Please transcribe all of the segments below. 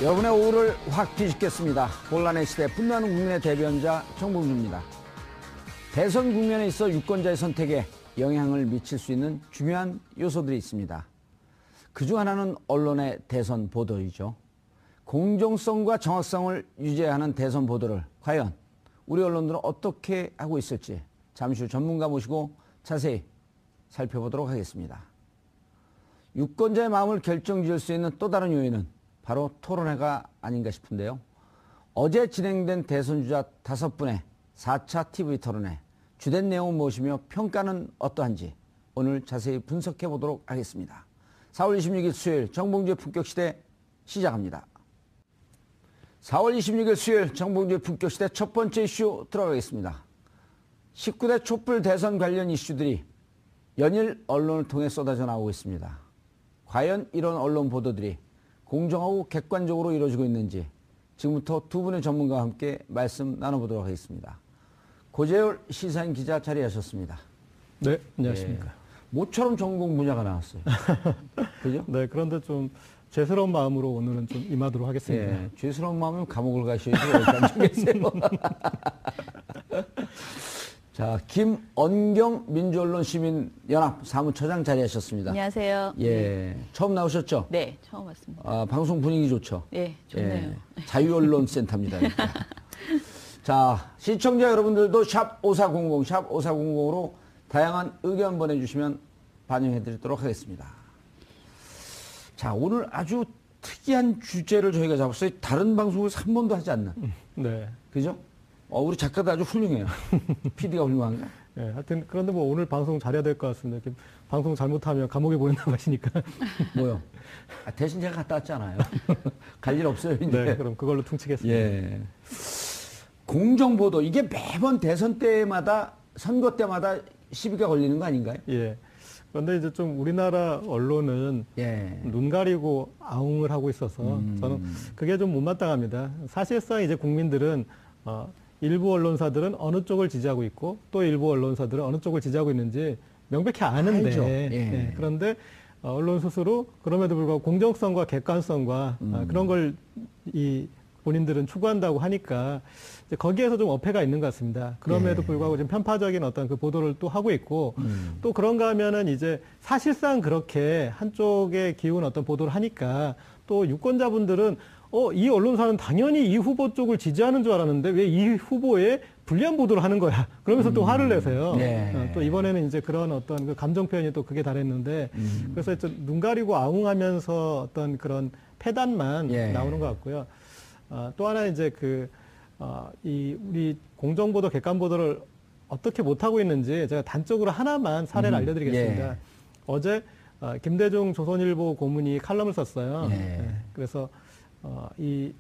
여러분의 오후를 확 뒤집겠습니다. 혼란의 시대 분노하는 국민의 대변자 정봉주입니다. 대선 국면에 있어 유권자의 선택에 영향을 미칠 수 있는 중요한 요소들이 있습니다. 그중 하나는 언론의 대선 보도이죠. 공정성과 정확성을 유지해야 하는 대선 보도를 과연 우리 언론들은 어떻게 하고 있을지 잠시 후 전문가 모시고 자세히 살펴보도록 하겠습니다. 유권자의 마음을 결정지을 수 있는 또 다른 요인은 바로 토론회가 아닌가 싶은데요. 어제 진행된 대선주자 5분의 4차 TV 토론회, 주된 내용은 무엇이며 평가는 어떠한지 오늘 자세히 분석해 보도록 하겠습니다. 4월 26일 수요일 정봉주의 품격시대 시작합니다. 4월 26일 수요일 정봉주의 품격시대 첫 번째 이슈 들어가겠습니다. 19대 촛불 대선 관련 이슈들이 연일 언론을 통해 쏟아져 나오고 있습니다. 과연 이런 언론 보도들이 공정하고 객관적으로 이루어지고 있는지 지금부터 두 분의 전문가와 함께 말씀 나눠보도록 하겠습니다. 고재열 시사인 기자 자리하셨습니다. 네, 안녕하십니까. 예, 모처럼 전공 분야가 나왔어요. 그죠? 네, 그런데 좀 죄스러운 마음으로 오늘은 좀 임하도록 하겠습니다. 예, 죄스러운 마음이면 감옥을 가셔야지 왜 계세요. 자, 김언경 민주언론시민연합 사무처장 자리하셨습니다. 안녕하세요. 예, 처음 나오셨죠? 네, 처음 왔습니다. 아, 방송 분위기 좋죠? 네, 좋네요. 예, 자유언론센터입니다. 자, 시청자 여러분들도 샵 5400, 샵 5400으로 다양한 의견 보내주시면 반영해드리도록 하겠습니다. 자, 오늘 아주 특이한 주제를 저희가 잡았어요. 다른 방송에서 한 번도 하지 않는. 네. 그죠? 우리 작가도 아주 훌륭해요. PD가 훌륭한가? 네, 하여튼 그런데 뭐 오늘 방송 잘해야 될 것 같습니다. 이렇게 방송 잘못하면 감옥에 보낸다고 하시니까. 뭐요? 아, 대신 제가 갔다 왔잖아요. 갈 일 없어요, 이제. 네, 그럼 그걸로 퉁치겠습니다. 예. 공정보도, 이게 매번 대선 때마다, 선거 때마다 시비가 걸리는 거 아닌가요? 예. 그런데 이제 좀 우리나라 언론은 예. 눈 가리고 아웅을 하고 있어서 저는 그게 좀 못마땅합니다. 사실상 이제 국민들은 일부 언론사들은 어느 쪽을 지지하고 있고 또 일부 언론사들은 어느 쪽을 지지하고 있는지 명백히 아는데 예. 예, 그런데 언론 스스로 그럼에도 불구하고 공정성과 객관성과 그런 걸 본인들은 추구한다고 하니까 이제 거기에서 좀 어폐가 있는 것 같습니다. 그럼에도 불구하고 좀 편파적인 어떤 그 보도를 또 하고 있고 또 그런가 하면은 이제 사실상 그렇게 한쪽에 기운 어떤 보도를 하니까 또 유권자분들은 이 언론사는 당연히 이 후보 쪽을 지지하는 줄 알았는데 왜 이 후보에 불리한 보도를 하는 거야? 그러면서 또 화를 내세요. 네. 또 이번에는 이제 그런 어떤 그 감정 표현이 또 그게 달했는데 그래서 눈 가리고 아웅하면서 어떤 그런 패단만 나오는 것 같고요. 또 하나 이제 우리 공정보도, 객관보도를 어떻게 못하고 있는지 제가 단적으로 하나만 사례를 알려드리겠습니다. 예. 어제 김대중 조선일보 고문이 칼럼을 썼어요. 예. 그래서 이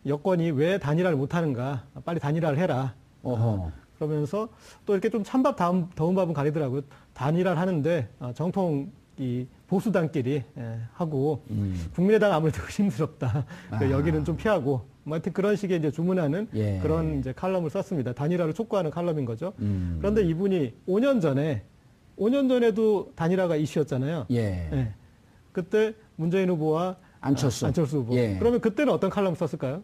여권이 왜 단일화를 못하는가, 빨리 단일화를 해라. 그러면서 또 이렇게 좀 찬밥 더운 밥은 가리더라고요. 단일화를 하는데 정통 이 보수당끼리 하고 국민의당 아무래도 의심스럽다. 여기는 좀 피하고 뭐 하여튼 그런 식의 이제 주문하는 그런 이제 칼럼을 썼습니다. 단일화를 촉구하는 칼럼인 거죠. 그런데 이분이 5년 전에도 단일화가 이슈였잖아요. 예. 그때 문재인 후보와 안철수 후보. 그러면 그때는 어떤 칼럼을 썼을까요?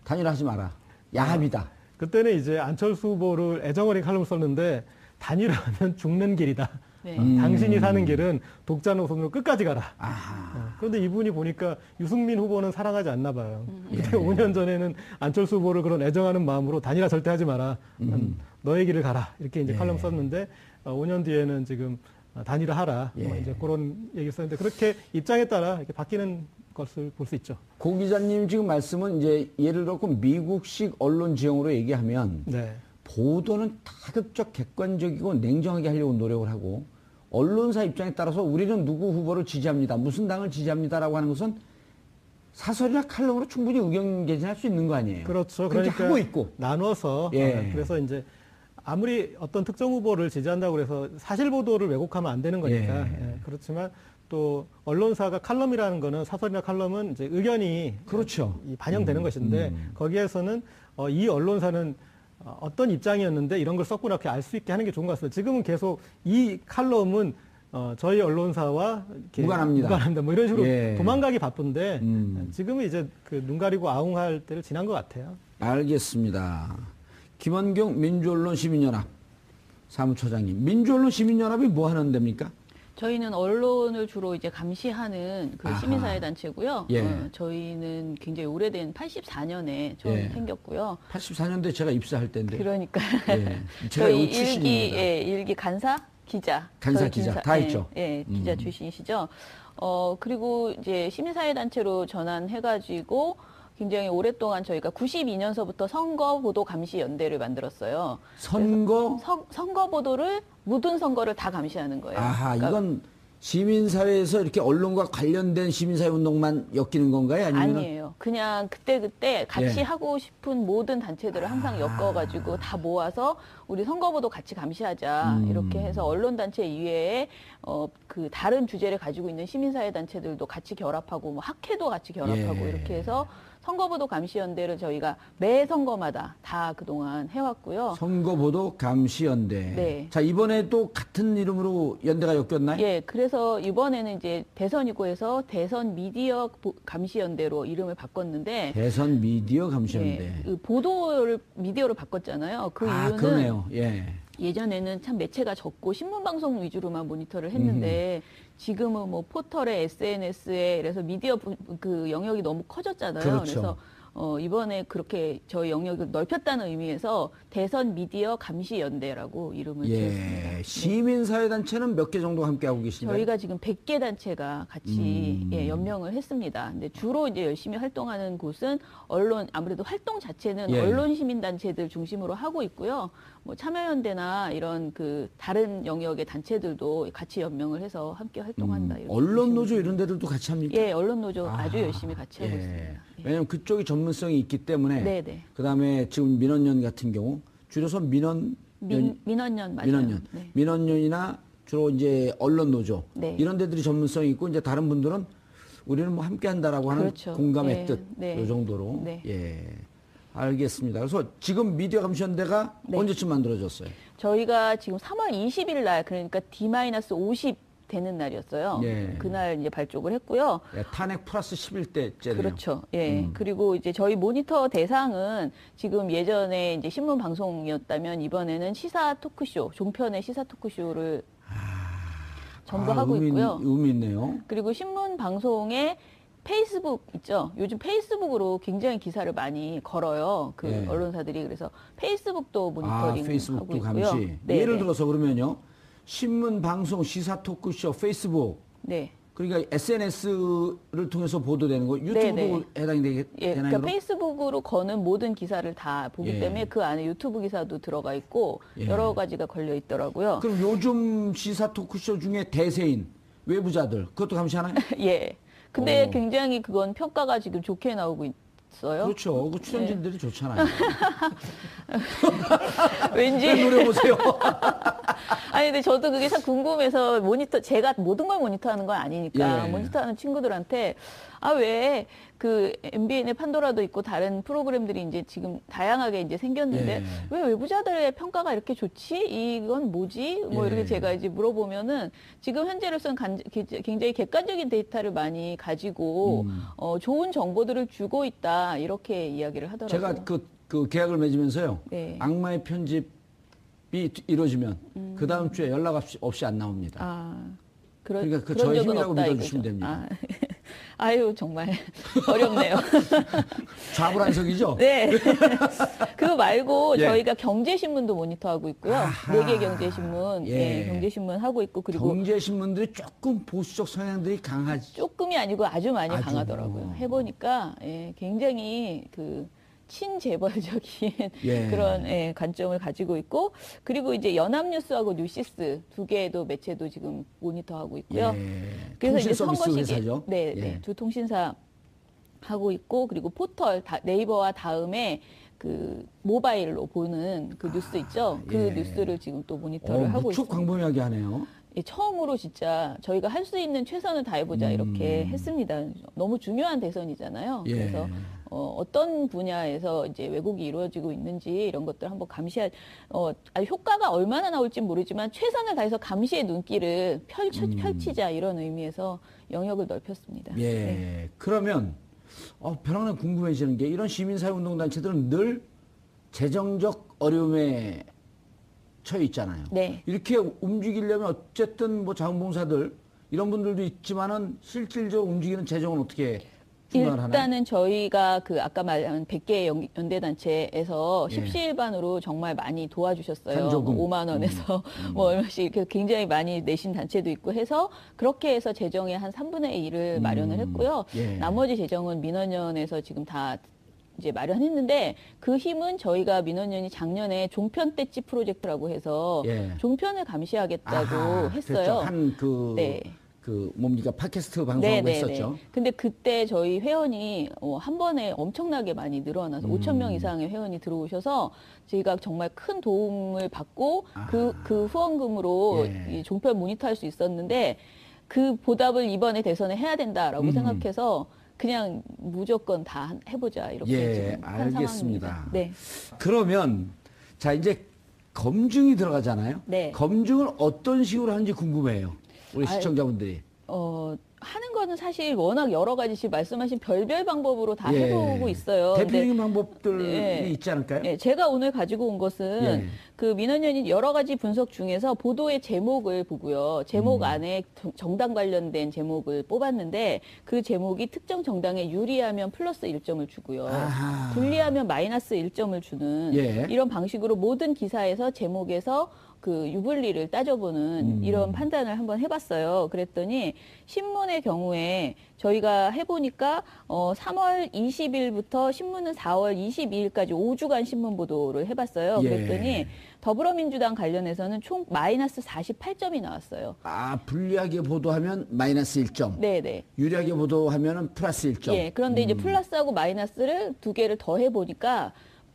단일화하지 마라. 야합이다. 그때는 이제 안철수 후보를 애정어린 칼럼을 썼는데 단일화하면 죽는 길이다. 네. 당신이 사는 길은 독자 노선으로 끝까지 가라. 아하. 그런데 이분이 보니까 유승민 후보는 사랑하지 않나 봐요. 그때 5년 전에는 안철수 후보를 그런 애정하는 마음으로 단일화 절대 하지 마라. 너의 길을 가라. 이렇게 이제 칼럼 썼는데 5년 뒤에는 지금 단일화 하라. 뭐 이제 그런 얘기를 썼는데 그렇게 입장에 따라 이렇게 바뀌는 것을 볼 수 있죠. 고 기자님 지금 말씀은 이제 예를 들어 미국식 언론 지형으로 얘기하면 보도는 다급적 객관적이고 냉정하게 하려고 노력을 하고 언론사 입장에 따라서 우리는 누구 후보를 지지합니다. 무슨 당을 지지합니다라고 하는 것은 사설이나 칼럼으로 충분히 의견 개진할 수 있는 거 아니에요. 그렇죠. 그렇게 그러니까 하고 있고. 나눠서 그래서 이제 아무리 어떤 특정 후보를 지지한다고 해서 사실 보도를 왜곡하면 안 되는 거니까. 그렇지만 또 언론사가 칼럼이라는 거는 사설이나 칼럼은 이제 의견이 그렇죠. 반영되는 것인데 거기에서는 이 언론사는 어떤 입장이었는데 이런 걸 썼구나 이렇게 알 수 있게 하는 게 좋은 것 같습니다. 지금은 계속 이 칼럼은 저희 언론사와 이렇게 무관합니다. 뭐 이런 식으로 예. 도망가기 바쁜데 지금은 이제 그 눈 가리고 아웅할 때를 지난 것 같아요. 알겠습니다. 김원경 민주언론 시민연합 사무처장님, 민주언론 시민연합이 뭐 하는 데입니까? 저희는 언론을 주로 이제 감시하는 그 아하. 시민사회 단체고요. 예. 저희는 굉장히 오래된 84년에 처음 예. 생겼고요. 84년도에 제가 입사할 때인데. 그러니까 예. 제가 저희 이 출신입니다. 일기 간사 기자, 간사 저희 기자 다 했죠. 예, 기자 출신이시죠. 그리고 이제 시민사회 단체로 전환해가지고 굉장히 오랫동안 저희가 92년서부터 선거보도감시연대를 만들었어요. 선거 보도를 모든 선거를 다 감시하는 거예요. 아하, 그러니까 이건 시민사회에서 이렇게 언론과 관련된 시민사회 운동만 엮이는 건가요? 아니에요. 그냥 그때 같이 예. 하고 싶은 모든 단체들을 항상 엮어가지고 다 모아서 우리 선거보도 같이 감시하자 이렇게 해서 언론단체 이외에 그 다른 주제를 가지고 있는 시민사회 단체들도 같이 결합하고 뭐 학회도 같이 결합하고 예. 이렇게 해서 선거보도 감시연대를 저희가 매 선거마다 다 그동안 해왔고요. 선거보도 감시연대. 네. 자, 이번에 또 같은 이름으로 연대가 엮였나요? 예, 그래서 이번에는 이제 대선이고 해서 대선 미디어 감시연대로 이름을 바꿨는데 대선 미디어 감시연대. 예, 그 보도를 미디어로 바꿨잖아요. 그 이유는 그러네요. 예. 예전에는 참 매체가 적고 신문 방송 위주로만 모니터를 했는데 지금은 뭐 포털에 SNS에 그래서 미디어 그 영역이 너무 커졌잖아요. 그렇죠. 그래서 이번에 그렇게 저희 영역을 넓혔다는 의미에서 대선 미디어 감시 연대라고 이름을 지었습니다. 예. 시민사회 단체는 몇 개 정도 함께 하고 계신가요? 저희가 지금 100개 단체가 같이 연명을 했습니다. 근데 주로 이제 열심히 활동하는 곳은 언론, 아무래도 활동 자체는 예. 언론 시민 단체들 중심으로 하고 있고요. 뭐 참여연대나 이런 그 다른 영역의 단체들도 같이 연명을 해서 함께 활동한다. 이렇게 언론 보시면 노조 됩니다. 이런 데들도 같이 합니까? 예, 언론 노조 아주 열심히 같이 하고 예. 있습니다. 예. 왜냐하면 그쪽이 전문성이 있기 때문에. 네네. 그다음에 지금 민원연 같은 경우 줄여서 민원연. 민원연 맞아요. 민원연. 네. 민원연이나 주로 이제 언론 노조 네. 이런 데들이 전문성이 있고 이제 다른 분들은 우리는 뭐 함께 한다라고 하는 그렇죠. 공감의 네. 뜻. 네. 이 정도로. 네. 예. 알겠습니다. 그래서 지금 미디어 감시연대가 네. 언제쯤 만들어졌어요? 저희가 지금 3월 20일 날 그러니까 D-50 되는 날이었어요. 예. 그날 이제 발족을 했고요. 예, 탄핵 플러스 11대째네요. 그렇죠. 예. 그리고 이제 저희 모니터 대상은 지금 예전에 이제 신문 방송이었다면 이번에는 시사 토크쇼, 종편의 시사 토크쇼를 전부하고 있고요. 의미 있네요. 그리고 신문 방송에 페이스북 있죠. 요즘 페이스북으로 굉장히 기사를 많이 걸어요. 그 예. 언론사들이 그래서 페이스북도 모니터링 페이스북도 하고 있고요. 감시. 네, 예를 네. 들어서 그러면요. 신문, 방송, 시사 토크쇼, 페이스북. 네. 그러니까 SNS를 통해서 보도되는 거 유튜브도 네, 네. 해당이 예, 되나요? 그러니까 그럼? 페이스북으로 거는 모든 기사를 다 보기 예. 때문에 그 안에 유튜브 기사도 들어가 있고 예. 여러 가지가 걸려 있더라고요. 그럼 요즘 시사 토크쇼 중에 대세인 외부자들 그것도 감시하나요? 예. 근데 오. 굉장히 그건 평가가 지금 좋게 나오고 있어요. 그렇죠. 그 출연진들이 좋잖아요. 왠지 노려보세요. 아니 근데 저도 그게 참 궁금해서 제가 모든 걸 모니터하는 건 아니니까 예. 모니터하는 친구들한테 왜 그 MBN의 판도라도 있고 다른 프로그램들이 이제 지금 다양하게 이제 생겼는데 예. 왜 외부자들의 평가가 이렇게 좋지? 이건 뭐지? 뭐 예. 이렇게 제가 이제 물어보면은 지금 현재로서는 굉장히 객관적인 데이터를 많이 가지고 좋은 정보들을 주고 있다 이렇게 이야기를 하더라고요. 제가 그 계약을 맺으면서요. 네. 악마의 편집이 이루어지면 그 다음 주에 연락 없이 안 나옵니다. 그러니까 그 그런 저의 적은 힘이라고 없다, 믿어주시면 이거죠. 됩니다. 아유 정말 어렵네요. 좌불안석이죠? 네. 그거 말고 예. 저희가 경제신문도 모니터하고 있고요. 아하. 4개 경제신문, 예. 경제신문 하고 있고 그리고 경제신문들이 조금 보수적 성향들이 강하지. 조금이 아니고 아주 많이 아주. 강하더라고요. 해보니까 굉장히 그 친재벌적인 예. 그런 관점을 가지고 있고 그리고 이제 연합뉴스하고 뉴시스 두 개도 매체도 지금 모니터하고 있고요. 예. 그래서 통신 이제 서비스 선거 시기에 회사죠? 네, 예. 네, 두 통신사 하고 있고 그리고 포털 네이버와 다음에 그 모바일로 보는 그 뉴스 있죠. 그 예. 뉴스를 지금 또 모니터를 하고 무척 있습니다. 광범위하게 하네요. 처음으로 진짜 저희가 할 수 있는 최선을 다해보자 이렇게 했습니다. 너무 중요한 대선이잖아요. 예. 그래서 어떤 분야에서 이제 왜곡이 이루어지고 있는지 이런 것들 한번 효과가 얼마나 나올지 모르지만 최선을 다해서 감시의 눈길을 펼치자 이런 의미에서 영역을 넓혔습니다. 예. 네. 그러면 벼랑님 궁금해지는 게 이런 시민사회운동단체들은 늘 재정적 어려움에 처해 있잖아요. 네. 이렇게 움직이려면 어쨌든 뭐 자원봉사들 이런 분들도 있지만은 실질적으로 움직이는 재정은 어떻게 충당을 하나요? 일단은 저희가 아까 말한 100개 연대단체에서 예. 십시일반으로 정말 많이 도와주셨어요. 한조금. 5만 원에서 뭐 얼마씩 이렇게 굉장히 많이 내신 단체도 있고 해서 그렇게 해서 재정의 한 3분의 1을 마련을 했고요. 예. 나머지 재정은 민원연에서 지금 다 이제 마련했는데 그 힘은 저희가 민원연이 작년에 종편 떼찌 프로젝트라고 해서 예. 종편을 감시하겠다고 아하, 했어요. 됐죠. 네. 뭡니까 팟캐스트 방송하고 했었죠. 근데 그때 저희 회원이 한 번에 엄청나게 많이 늘어나서 5천 명 이상의 회원이 들어오셔서 저희가 정말 큰 도움을 받고 그 후원금으로 예. 이 종편 모니터할 수 있었는데 그 보답을 이번에 대선에 해야 된다라고 생각해서 그냥 무조건 다 해보자 이렇게 예, 지금 한 알겠습니다. 상황입니다. 네. 그러면 자 이제 검증이 들어가잖아요. 네. 검증을 어떤 식으로 하는지 궁금해요. 우리 시청자분들이. 하는 거는 사실 워낙 여러 가지 지금 말씀하신 별별 방법으로 다 예. 해보고 있어요. 대표적인 방법들이 네. 있지 않을까요? 네, 제가 오늘 가지고 온 것은 예. 그 민원연이 여러 가지 분석 중에서 보도의 제목을 보고요. 제목 안에 정당 관련된 제목을 뽑았는데 그 제목이 특정 정당에 유리하면 플러스 1점을 주고요. 아하. 불리하면 마이너스 1점을 주는 예. 이런 방식으로 모든 기사에서 제목에서 그 유불리를 따져보는 이런 판단을 한번 해봤어요. 그랬더니 신문의 경우에 저희가 해보니까 3월 20일부터 신문은 4월 22일까지 5주간 신문 보도를 해봤어요. 예. 그랬더니 더불어민주당 관련해서는 총 마이너스 48점이 나왔어요. 불리하게 보도하면 마이너스 1점. 네네. 유리하게 보도하면 플러스 1점. 예. 그런데 이제 플러스하고 마이너스를 두 개를 더 해보니까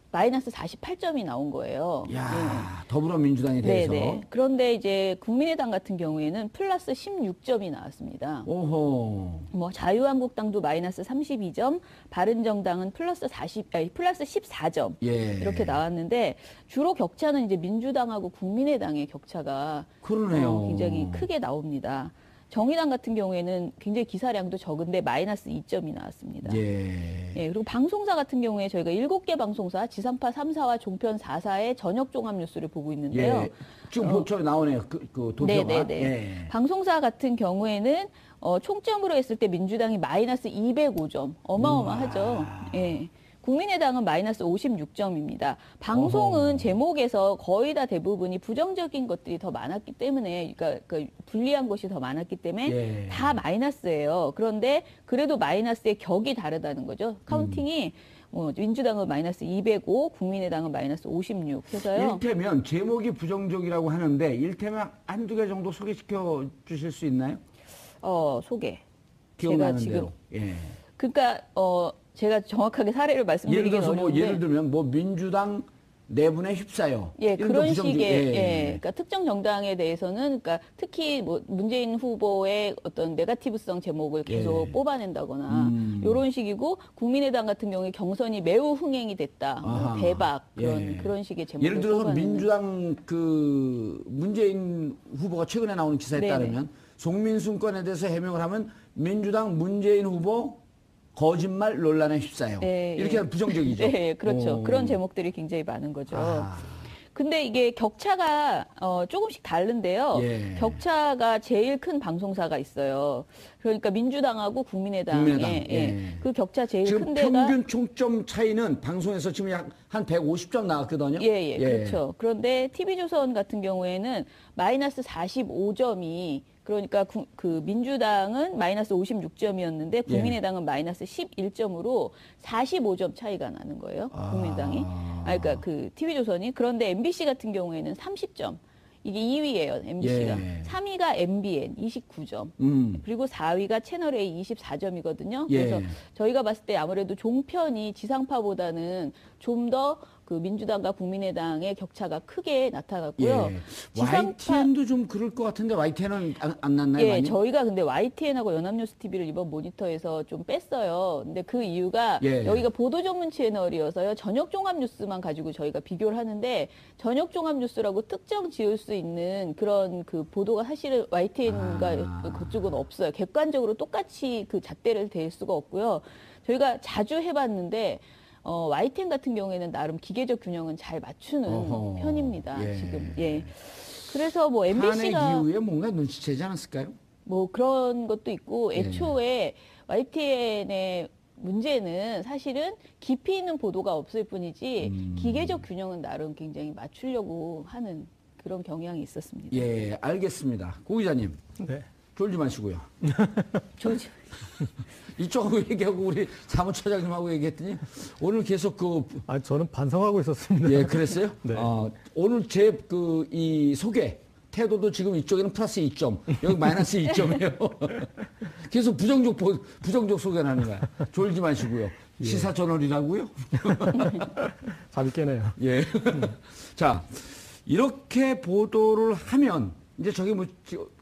마이너스 48점이 나온 거예요. 야, 더불어민주당에 대해서. 네네. 그런데 이제 국민의당 같은 경우에는 플러스 16점이 나왔습니다. 오호. 뭐 자유한국당도 마이너스 32점, 바른정당은 플러스 14점 예. 이렇게 나왔는데 주로 격차는 이제 민주당하고 국민의당의 격차가 그러네요. 굉장히 크게 나옵니다. 정의당 같은 경우에는 굉장히 기사량도 적은데 마이너스 2점이 나왔습니다. 예. 예, 그리고 방송사 같은 경우에 저희가 7개 방송사, 지상파 3사와 종편 4사의 저녁 종합 뉴스를 보고 있는데요. 예. 지금 보초 나오네요. 그 도표가. 네네네. 예. 방송사 같은 경우에는 총점으로 했을 때 민주당이 마이너스 205점. 어마어마하죠. 예. 국민의당은 마이너스 56점입니다. 방송은 제목에서 거의 다 대부분이 부정적인 것들이 더 많았기 때문에, 그러니까 불리한 것이 더 많았기 때문에 예. 다 마이너스예요. 그런데 그래도 마이너스의 격이 다르다는 거죠. 카운팅이 민주당은 마이너스 205, 국민의당은 마이너스 56 해서요. 일테면 제목이 부정적이라고 하는데 일테면 한두 개 정도 소개시켜 주실 수 있나요? 소개. 기억나는 제가 지금 대로. 예. 그러니까 제가 정확하게 사례를 예를 말씀드리기는 들어서 어려운데 예를 들면 민주당 내분에 휩싸여. 예, 이런 그런 거 부정적- 식의, 그러니까 특정 정당에 대해서는, 그러니까 특히 뭐 문재인 후보의 어떤 네거티브성 제목을 계속 예. 뽑아낸다거나, 이런 식이고, 국민의당 같은 경우에 경선이 매우 흥행이 됐다, 뭐 아하. 대박, 예. 그런 식의 제목을 예를 들어서 뽑아내는. 민주당 문재인 후보가 최근에 나오는 기사에 네네. 따르면 송민순 건에 대해서 해명을 하면 민주당 문재인 후보 거짓말 논란에 휩싸여. 네, 이렇게 예. 부정적이죠. 네, 그렇죠. 오. 그런 제목들이 굉장히 많은 거죠. 아. 근데 이게 격차가 조금씩 다른데요. 예. 격차가 제일 큰 방송사가 있어요. 그러니까 민주당하고 국민의당의 국민의당, 예. 그 격차 제일 지금 큰 데가 평균 총점 차이는 방송에서 지금 약 한 150점 나왔거든요. 예, 그렇죠. 그런데 TV조선 같은 경우에는 마이너스 45점이 그러니까 그 민주당은 마이너스 56점이었는데 국민의당은 마이너스 11점으로 45점 차이가 나는 거예요. 국민의당이. 그러니까 그 TV조선이. 그런데 MBC 같은 경우에는 30점. 이게 2위예요, MBC가. 예. 3위가 MBN 29점. 그리고 4위가 채널A 24점이거든요. 예. 그래서 저희가 봤을 때 아무래도 종편이 지상파보다는 좀 더 그 민주당과 국민의당의 격차가 크게 나타났고요. 예. 지상파- YTN도 좀 그럴 것 같은데 YTN은 안 났나요? 예, 많이? 저희가 근데 YTN하고 연합뉴스 TV를 이번 모니터에서 좀 뺐어요. 근데 그 이유가 예. 여기가 보도 전문 채널이어서요. 저녁 종합 뉴스만 가지고 저희가 비교를 하는데 저녁 종합 뉴스라고 특정 지을 수 있는 그런 그 보도가 사실은 YTN과 그쪽은 없어요. 객관적으로 똑같이 그 잣대를 댈 수가 없고요. 저희가 자주 해봤는데 YTN 같은 경우에는 나름 기계적 균형은 잘 맞추는 어허. 편입니다. 예. 지금 예. 그래서 뭐 탄핵 MBC가 이후에 뭔가 눈치채지 않았을까요? 뭐 그런 것도 있고 예. 애초에 YTN의 문제는 사실은 깊이 있는 보도가 없을 뿐이지 기계적 균형은 나름 굉장히 맞추려고 하는 그런 경향이 있었습니다. 예, 알겠습니다. 고 기자님, 네. 졸지 마시고요. 조지 이쪽하고 얘기하고 우리 사무처장님하고 얘기했더니 오늘 계속 아, 저는 반성하고 있었습니다. 예, 그랬어요? 네. 오늘 제 이 소개 태도도 지금 이쪽에는 플러스 2점, 여기 마이너스 2점이에요. 계속 부정적 소개를 하는 거야. 졸지 마시고요. 시사저널이라고요? 잠이 깨네요. 예. 자, 이렇게 보도를 하면 이제 저게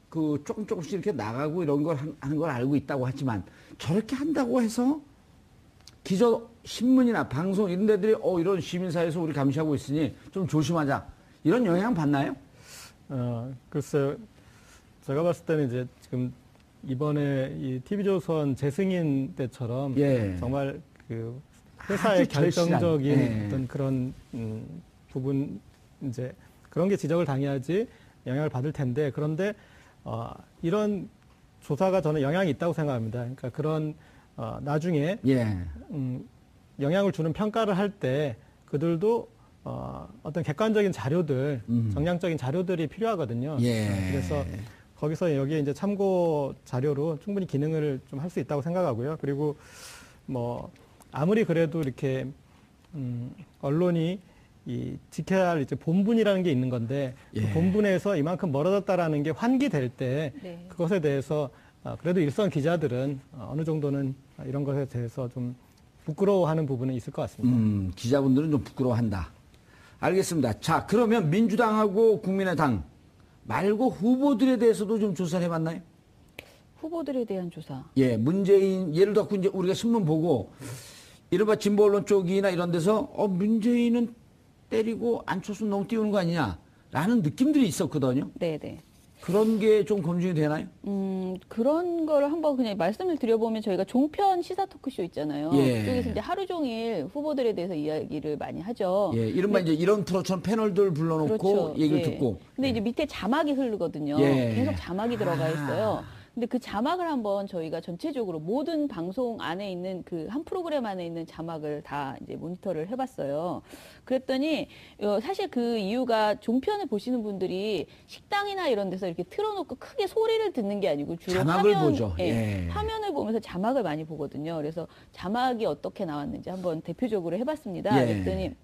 조금씩 이렇게 나가고 이런 걸 하는 걸 알고 있다고 하지만 저렇게 한다고 해서 기저 신문이나 방송 이런 데들이 이런 시민사회에서 우리 감시하고 있으니 좀 조심하자. 이런 영향 받나요? 글쎄요. 제가 봤을 때는 이제 지금 이번에 이 TV조선 재승인 때처럼 예. 정말 그 회사의 아주 절실한, 결정적인 예. 어떤 그런 부분 이제 그런 게 지적을 당해야지 영향을 받을 텐데 그런데 이런 조사가 저는 영향이 있다고 생각합니다. 그러니까 그런 나중에 예. 영향을 주는 평가를 할 때 그들도 어떤 객관적인 자료들, 정량적인 자료들이 필요하거든요. 예. 그래서 거기서 여기에 이제 참고 자료로 충분히 기능을 좀 할 수 있다고 생각하고요. 그리고 뭐 아무리 그래도 이렇게 언론이 이 지켜야 할 이제 본분이라는 게 있는 건데 예. 그 본분에서 이만큼 멀어졌다라는 게 환기될 때 네. 그것에 대해서 그래도 일선 기자들은 어느 정도는 이런 것에 대해서 좀 부끄러워하는 부분은 있을 것 같습니다. 기자분들은 좀 부끄러워한다. 알겠습니다. 자, 그러면 민주당하고 국민의당 말고 후보들에 대해서도 좀 조사를 해봤나요? 후보들에 대한 조사. 예, 문재인, 예를 들어 이제 우리가 신문 보고, 이른바 진보 언론 쪽이나 이런 데서, 문재인은 때리고 안철수 너무 띄우는 거 아니냐, 라는 느낌들이 있었거든요. 네네. 그런 게 좀 검증이 되나요? 그런 거를 한번 그냥 말씀을 드려보면 저희가 종편 시사 토크쇼 있잖아요. 예. 그쪽에서 이제 하루 종일 후보들에 대해서 이야기를 많이 하죠. 예, 이른바 이제 이런 프로처럼 패널들 불러놓고 그렇죠. 얘기를 예. 듣고. 근데 이제 밑에 자막이 흐르거든요. 예. 계속 자막이 들어가 있어요. 근데 그 자막을 한번 저희가 전체적으로 모든 방송 안에 있는 그 한 프로그램 안에 있는 자막을 다 이제 모니터를 해봤어요. 그랬더니 사실 그 이유가 종편을 보시는 분들이 식당이나 이런 데서 이렇게 틀어놓고 크게 소리를 듣는 게 아니고 주로 자막을 보죠. 예. 화면을 보면서 자막을 많이 보거든요. 그래서 자막이 어떻게 나왔는지 한번 대표적으로 해봤습니다. 예. 그랬더니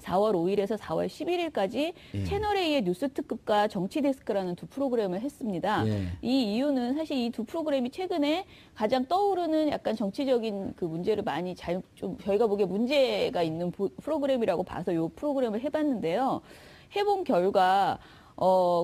4월 5일에서 4월 11일까지 예. 채널A의 뉴스 특급과 정치데스크라는 두 프로그램을 했습니다. 예. 이 이유는 사실 이 두 프로그램이 최근에 가장 떠오르는 약간 정치적인 그 문제를 많이 좀 저희가 보기에 문제가 있는 프로그램이라고 봐서 이 프로그램을 해봤는데요. 해본 결과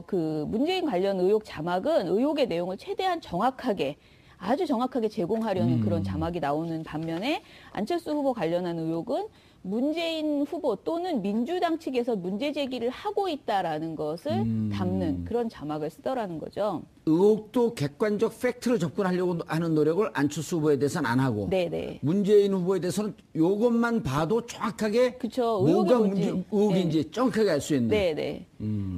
그 문재인 관련 의혹 자막은 의혹의 내용을 최대한 정확하게 아주 정확하게 제공하려는 그런 자막이 나오는 반면에 안철수 후보 관련한 의혹은 문재인 후보 또는 민주당 측에서 문제 제기를 하고 있다라는 것을 담는 그런 자막을 쓰더라는 거죠. 의혹도 객관적 팩트로 접근하려고 하는 노력을 안철수 후보에 대해서는 안 하고 네네. 문재인 후보에 대해서는 이것만 봐도 정확하게 그쵸. 뭐가 의혹이 의혹인지 정확하게 알 수 있는. 네네.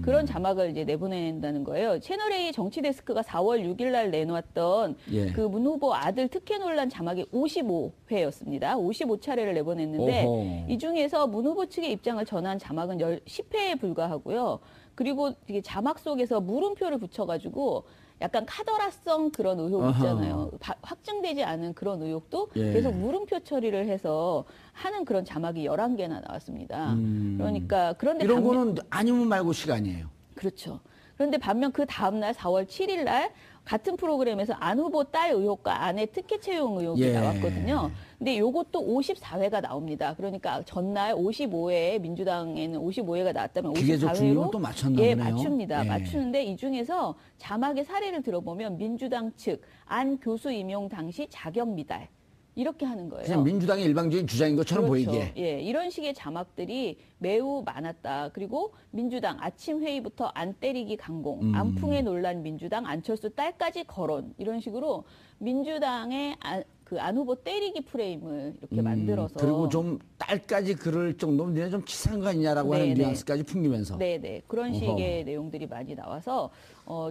그런 자막을 이제 내보낸다는 거예요. 채널A 정치데스크가 4월 6일 날 내놓았던 예. 그 문 후보 아들 특혜 논란 자막이 55회였습니다. 55차례를 내보냈는데 오호. 이 중에서 문 후보 측의 입장을 전한 자막은 10회에 불과하고요. 그리고 이게 자막 속에서 물음표를 붙여가지고 약간 카더라성 그런 의혹 아하. 있잖아요. 확증되지 않은 그런 의혹도 예. 계속 물음표 처리를 해서 하는 그런 자막이 11개나 나왔습니다. 그러니까 그런데 이런 거는 아니면 말고 시간이에요. 그렇죠. 그런데 반면 그 다음날 4월 7일 날 같은 프로그램에서 안 후보 딸 의혹과 아내 특혜 채용 의혹이 예. 나왔거든요. 근데 요것도 54회가 나옵니다. 그러니까 전날 55회에 민주당에는 55회가 나왔다면 기계적 중립을 54회로 또 맞췄나 예, 보네요. 맞춥니다. 예. 맞추는데 이 중에서 자막의 사례를 들어보면 민주당 측 안 교수 임용 당시 자격 미달 이렇게 하는 거예요. 그냥 민주당의 일방적인 주장인 것처럼 그렇죠. 보이게. 예, 이런 식의 자막들이 매우 많았다. 그리고 민주당 아침 회의부터 안 때리기 강공, 안풍에 놀란 민주당 안철수 딸까지 거론 이런 식으로 민주당의 안 후보 때리기 프레임을 이렇게 만들어서 그리고 좀 딸까지 그럴 정도면 니네 좀 치사한 거 아니냐라고 하는 네네. 뉘앙스까지 풍기면서. 네네 그런 어허. 식의 내용들이 많이 나와서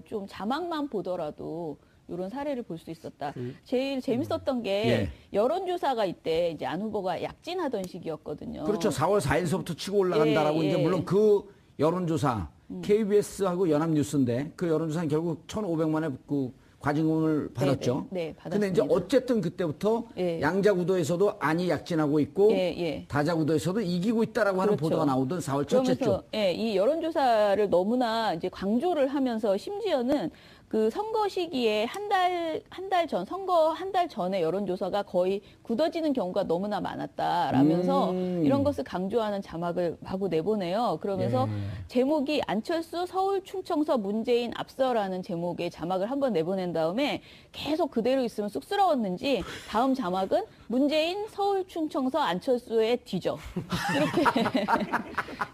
좀 자막만 보더라도 이런 사례를 볼 수 있었다. 제일 재밌었던 게 예. 여론조사가 이때 이제 안 후보가 약진하던 시기였거든요. 그렇죠. 4월 4일서부터 치고 올라간다라고 예, 이제 예. 물론 그 여론조사 KBS하고 연합뉴스인데 그 여론조사는 결국 1,500만의 그 과징금을 받았죠. 네, 근데 이제 받았습니다. 어쨌든 그때부터 예. 양자구도에서도 안이 약진하고 있고 예. 다자구도에서도 이기고 있다라고 하는 그렇죠. 보도가 나오던 4월 첫째 주. 그러면서 예, 이 여론조사를 너무나 이제 강조를 하면서 심지어는 그 선거 시기에 한 달 전, 선거 한 달 전에 여론조사가 거의 굳어지는 경우가 너무나 많았다라면서 이런 것을 강조하는 자막을 하고 내보내요. 그러면서 예. 제목이 안철수 서울 충청서 문재인 앞서라는 제목의 자막을 한번 내보낸 다음에 계속 그대로 있으면 쑥스러웠는지 다음 자막은 문재인 서울 충청서 안철수의 뒤져.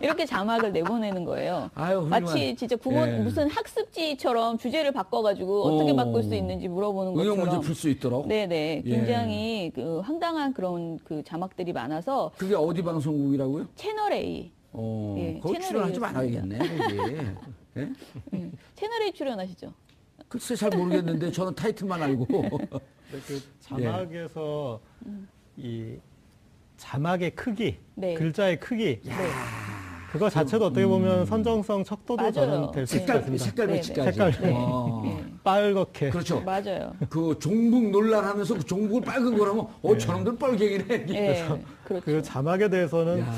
이렇게 자막을 내보내는 거예요. 아유, 훌륭한. 마치 진짜 예. 무슨 학습지처럼 주제를 바꿔가지고 어떻게 바꿀 수 있는지 물어보는 응용 것처럼. 문제 풀 수 있도록. 네네. 예. 굉장히 그 황당한 그런 그 자막들이 많아서 그게 어디 방송국이라고요? 채널 A. 예, 거기 채널 출연하지 A였습니다. 말아야겠네. 거기. 예? 채널 A 출연하시죠? 글쎄 잘 모르겠는데 저는 타이틀만 알고. 그 자막에서 이 자막의 크기, 네. 글자의 크기, 네. 그거 자체도 어떻게 보면 선정성 척도도 맞아요. 저는 될 수 색깔, 있습니다. 색깔 네, 배치까지. 색깔. 네. 어. 빨갛게. 그렇죠. 맞아요. 그 종북 논란하면서 그 종북을 빨간 거라면 저놈들 빨갱이네. 예. 그렇죠. 그 자막에 대해서는 야.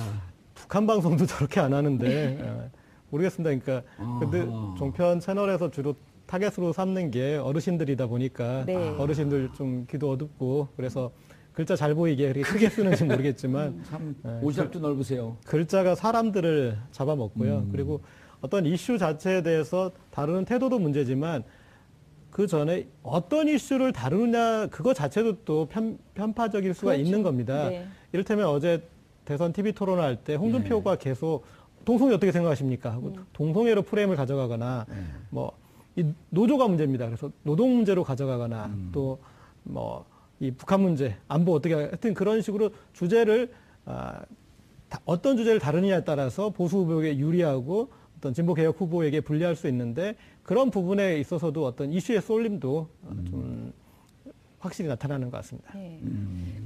북한 방송도 저렇게 안 하는데 모르겠습니다. 그러니까 근데 종편 채널에서 주로 타겟으로 삼는 게 어르신들이다 보니까 네. 어르신들 좀 귀도 어둡고 그래서 글자 잘 보이게 그렇게 크게 쓰는지 모르겠지만 참 네. 오지랖도 넓으세요. 글자가 사람들을 잡아먹고요. 그리고 어떤 이슈 자체에 대해서 다루는 태도도 문제지만 그 전에 어떤 이슈를 다루느냐 그거 자체도 또 편파적일 수가 그렇죠. 있는 겁니다. 네. 이를테면 어제 대선 TV 토론할 때 홍준표가 계속 동성애 어떻게 생각하십니까? 하고 동성애로 프레임을 가져가거나 뭐 이 노조가 문제입니다. 그래서 노동 문제로 가져가거나 또 뭐 이 북한 문제, 안보 어떻게 하여튼 그런 식으로 주제를 어떤 주제를 다루느냐에 따라서 보수 후보에게 유리하고 어떤 진보 개혁 후보에게 불리할 수 있는데 그런 부분에 있어서도 어떤 이슈의 쏠림도 좀 확실히 나타나는 것 같습니다. 네.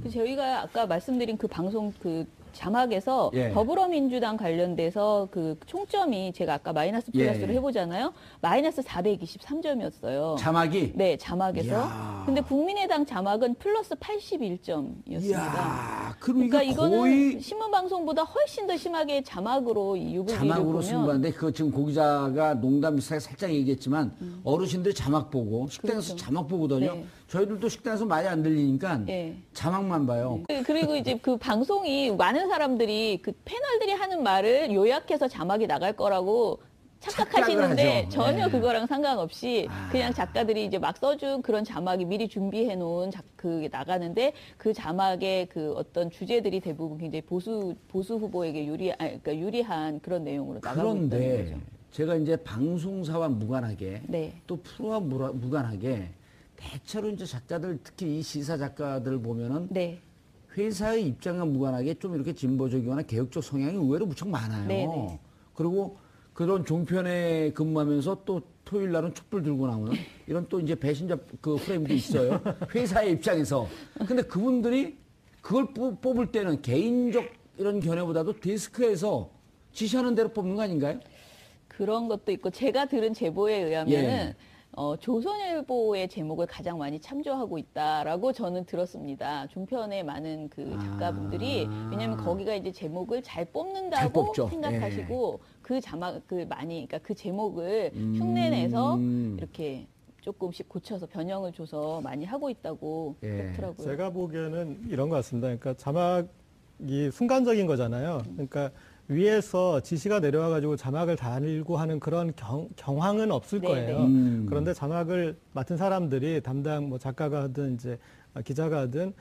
그 저희가 아까 말씀드린 그 방송 그 자막에서 예. 더불어민주당 관련돼서 그 총점이 제가 아까 마이너스 플러스를 예. 해보잖아요. 마이너스 423점이었어요. 자막이. 네, 자막에서. 이야. 근데 국민의당 자막은 플러스 81점이었습니다. 이야, 그럼 그러니까 이거 이거는 거의 신문 방송보다 훨씬 더 심하게 자막으로 이 유불리를 자막으로 보면 승부하는데 그 지금 고 기자가 농담 비슷하게 살짝 얘기했지만 어르신들이 자막 보고 식당에서 그렇죠. 자막 보거든요. 네. 저희들도 식당에서 많이 안 들리니까 예. 자막만 봐요. 그리고 이제 그 방송이 많은 사람들이 그 패널들이 하는 말을 요약해서 자막이 나갈 거라고 착각하시는데 착각을 하죠. 전혀 네. 그거랑 상관없이 그냥 작가들이 이제 막 써준 그런 자막이 미리 준비해 놓은 그 나가는데 그 자막의 그 어떤 주제들이 대부분 굉장히 보수 후보에게 그러니까 유리한 그런 내용으로 나가고 있다는 그런데 거죠. 제가 이제 방송사와 무관하게 네. 또 프로와 무관하게 대체로 이제 작가들 특히 이 시사 작가들 보면은 네. 회사의 입장과 무관하게 좀 이렇게 진보적이거나 개혁적 성향이 의외로 무척 많아요. 네네. 그리고 그런 종편에 근무하면서 또 토요일 날은 촛불 들고 나오는 이런 또 이제 배신자 그 프레임도 있어요. 회사의 입장에서. 근데 그분들이 그걸 뽑을 때는 개인적 이런 견해보다도 데스크에서 지시하는 대로 뽑는 거 아닌가요? 그런 것도 있고 제가 들은 제보에 의하면은 예. 조선일보의 제목을 가장 많이 참조하고 있다라고 저는 들었습니다. 종편의 많은 그 작가분들이 왜냐하면 거기가 이제 제목을 잘 잘 뽑는다고 뽑죠. 생각하시고 그 자막 그 많이 그러니까 그 제목을 흉내내서 이렇게 조금씩 고쳐서 변형을 줘서 많이 하고 있다고 예. 그렇더라고요. 제가 보기에는 이런 것 같습니다. 그러니까 자막이 순간적인 거잖아요. 그러니까 위에서 지시가 내려와가지고 자막을 달고 하는 그런 경황은 없을 네, 거예요. 네. 그런데 자막을 맡은 사람들이 담당 뭐 작가가 하든 이제 기자가 하든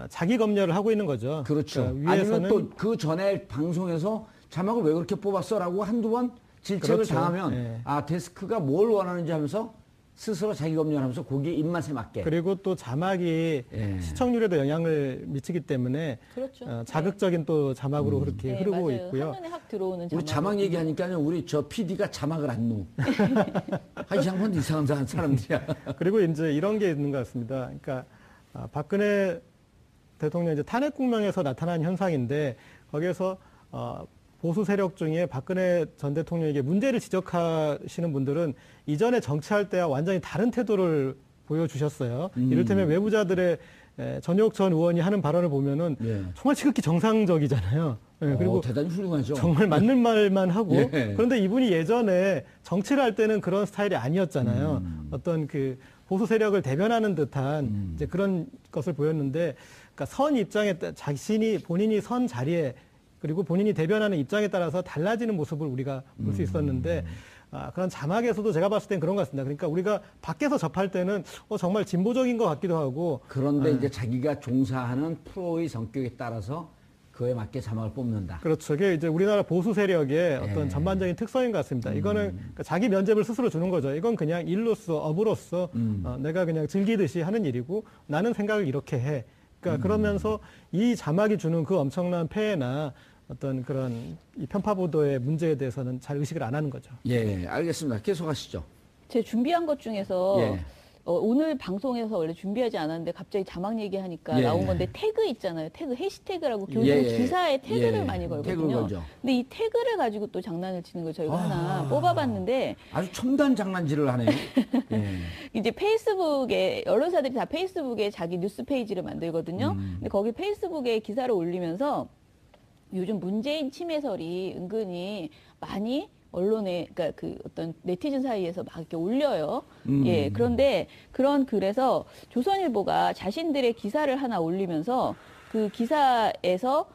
자기 검열을 하고 있는 거죠. 그렇죠. 그러니까 아니면 또 그 전에 방송에서 자막을 왜 그렇게 뽑았어라고 한두 번 질책을 그렇죠. 당하면 예. 아 데스크가 뭘 원하는지 하면서 스스로 자기 검열하면서 거기 입맛에 맞게. 그리고 또 자막이 예. 시청률에도 영향을 미치기 때문에 그렇죠. 자극적인 또 자막으로 그렇게 네, 흐르고 맞아요. 있고요. 한눈에 확 들어오는 우리 자막 얘기하니까요. 우리 저 PD가 자막을 안 넣어. 이 양반 이상한 사람들이야. 그리고 이제 이런 게 있는 것 같습니다. 그러니까 박근혜 대통령 이제 탄핵 국면에서 나타난 현상인데 거기에서 보수 세력 중에 박근혜 전 대통령에게 문제를 지적하시는 분들은 이전에 정치할 때와 완전히 다른 태도를 보여주셨어요. 이를테면 외부자들의 전효옥 전 의원이 하는 발언을 보면은 예. 정말 지극히 정상적이잖아요. 예, 그리고 대단히 훌륭하죠. 정말 맞는 말만 하고 예. 그런데 이분이 예전에 정치를 할 때는 그런 스타일이 아니었잖아요. 어떤 그 보수 세력을 대변하는 듯한 이제 그런 것을 보였는데, 그러니까 선 입장에 본인이 선 자리에 그리고 본인이 대변하는 입장에 따라서 달라지는 모습을 우리가 볼 수 있었는데 그런 자막에서도 제가 봤을 땐 그런 것 같습니다. 그러니까 우리가 밖에서 접할 때는 정말 진보적인 것 같기도 하고 그런데 이제 자기가 종사하는 프로의 성격에 따라서 그에 맞게 자막을 뽑는다. 그렇죠. 이게 이제 우리나라 보수 세력의 어떤 예. 전반적인 특성인 것 같습니다. 이거는 그러니까 자기 면죄부를 스스로 주는 거죠. 이건 그냥 일로서 업으로서 내가 그냥 즐기듯이 하는 일이고 나는 생각을 이렇게 해. 그러니까 그러면서 이 자막이 주는 그 엄청난 폐해나 어떤 그런 이 편파 보도의 문제에 대해서는 잘 의식을 안 하는 거죠. 예, 알겠습니다. 계속하시죠. 제 준비한 것 중에서 예. 오늘 방송에서 원래 준비하지 않았는데 갑자기 자막 얘기하니까 예. 나온 건데 태그 있잖아요. 태그 해시태그라고 요즘 예. 기사에 태그를 예. 많이 태그를 걸거든요. 걸죠. 근데 이 태그를 가지고 또 장난을 치는 걸 저희가 하나 뽑아봤는데 아주 첨단 장난질을 하네요. 예. 이제 페이스북에 언론사들이 다 페이스북에 자기 뉴스 페이지를 만들거든요. 근데 거기 페이스북에 기사를 올리면서 요즘 문재인 침해설이 은근히 많이 언론에, 그러니까 그 어떤 네티즌 사이에서 막 이렇게 올려요. 예. 그런데 그런 글에서 조선일보가 자신들의 기사를 하나 올리면서 그 기사에서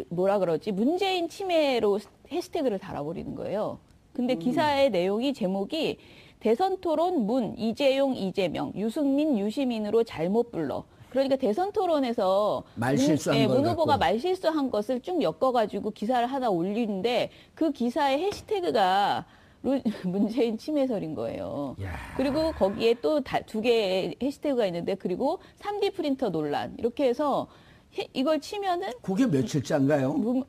뭐라 그러지? 문재인 침해로 해시태그를 달아버리는 거예요. 근데 기사의 내용이 제목이 대선 토론 문, 이재용, 이재명, 유승민, 유시민으로 잘못 불러. 그러니까 대선 토론에서 말실수한 걸 문 후보가 갖고. 말실수한 것을 쭉 엮어가지고 기사를 하나 올리는데 그 기사의 해시태그가 문재인 침해설인 거예요. 야. 그리고 거기에 또 두 개의 해시태그가 있는데 그리고 3D 프린터 논란 이렇게 해서 이걸 치면은 그게 며칠째인가요?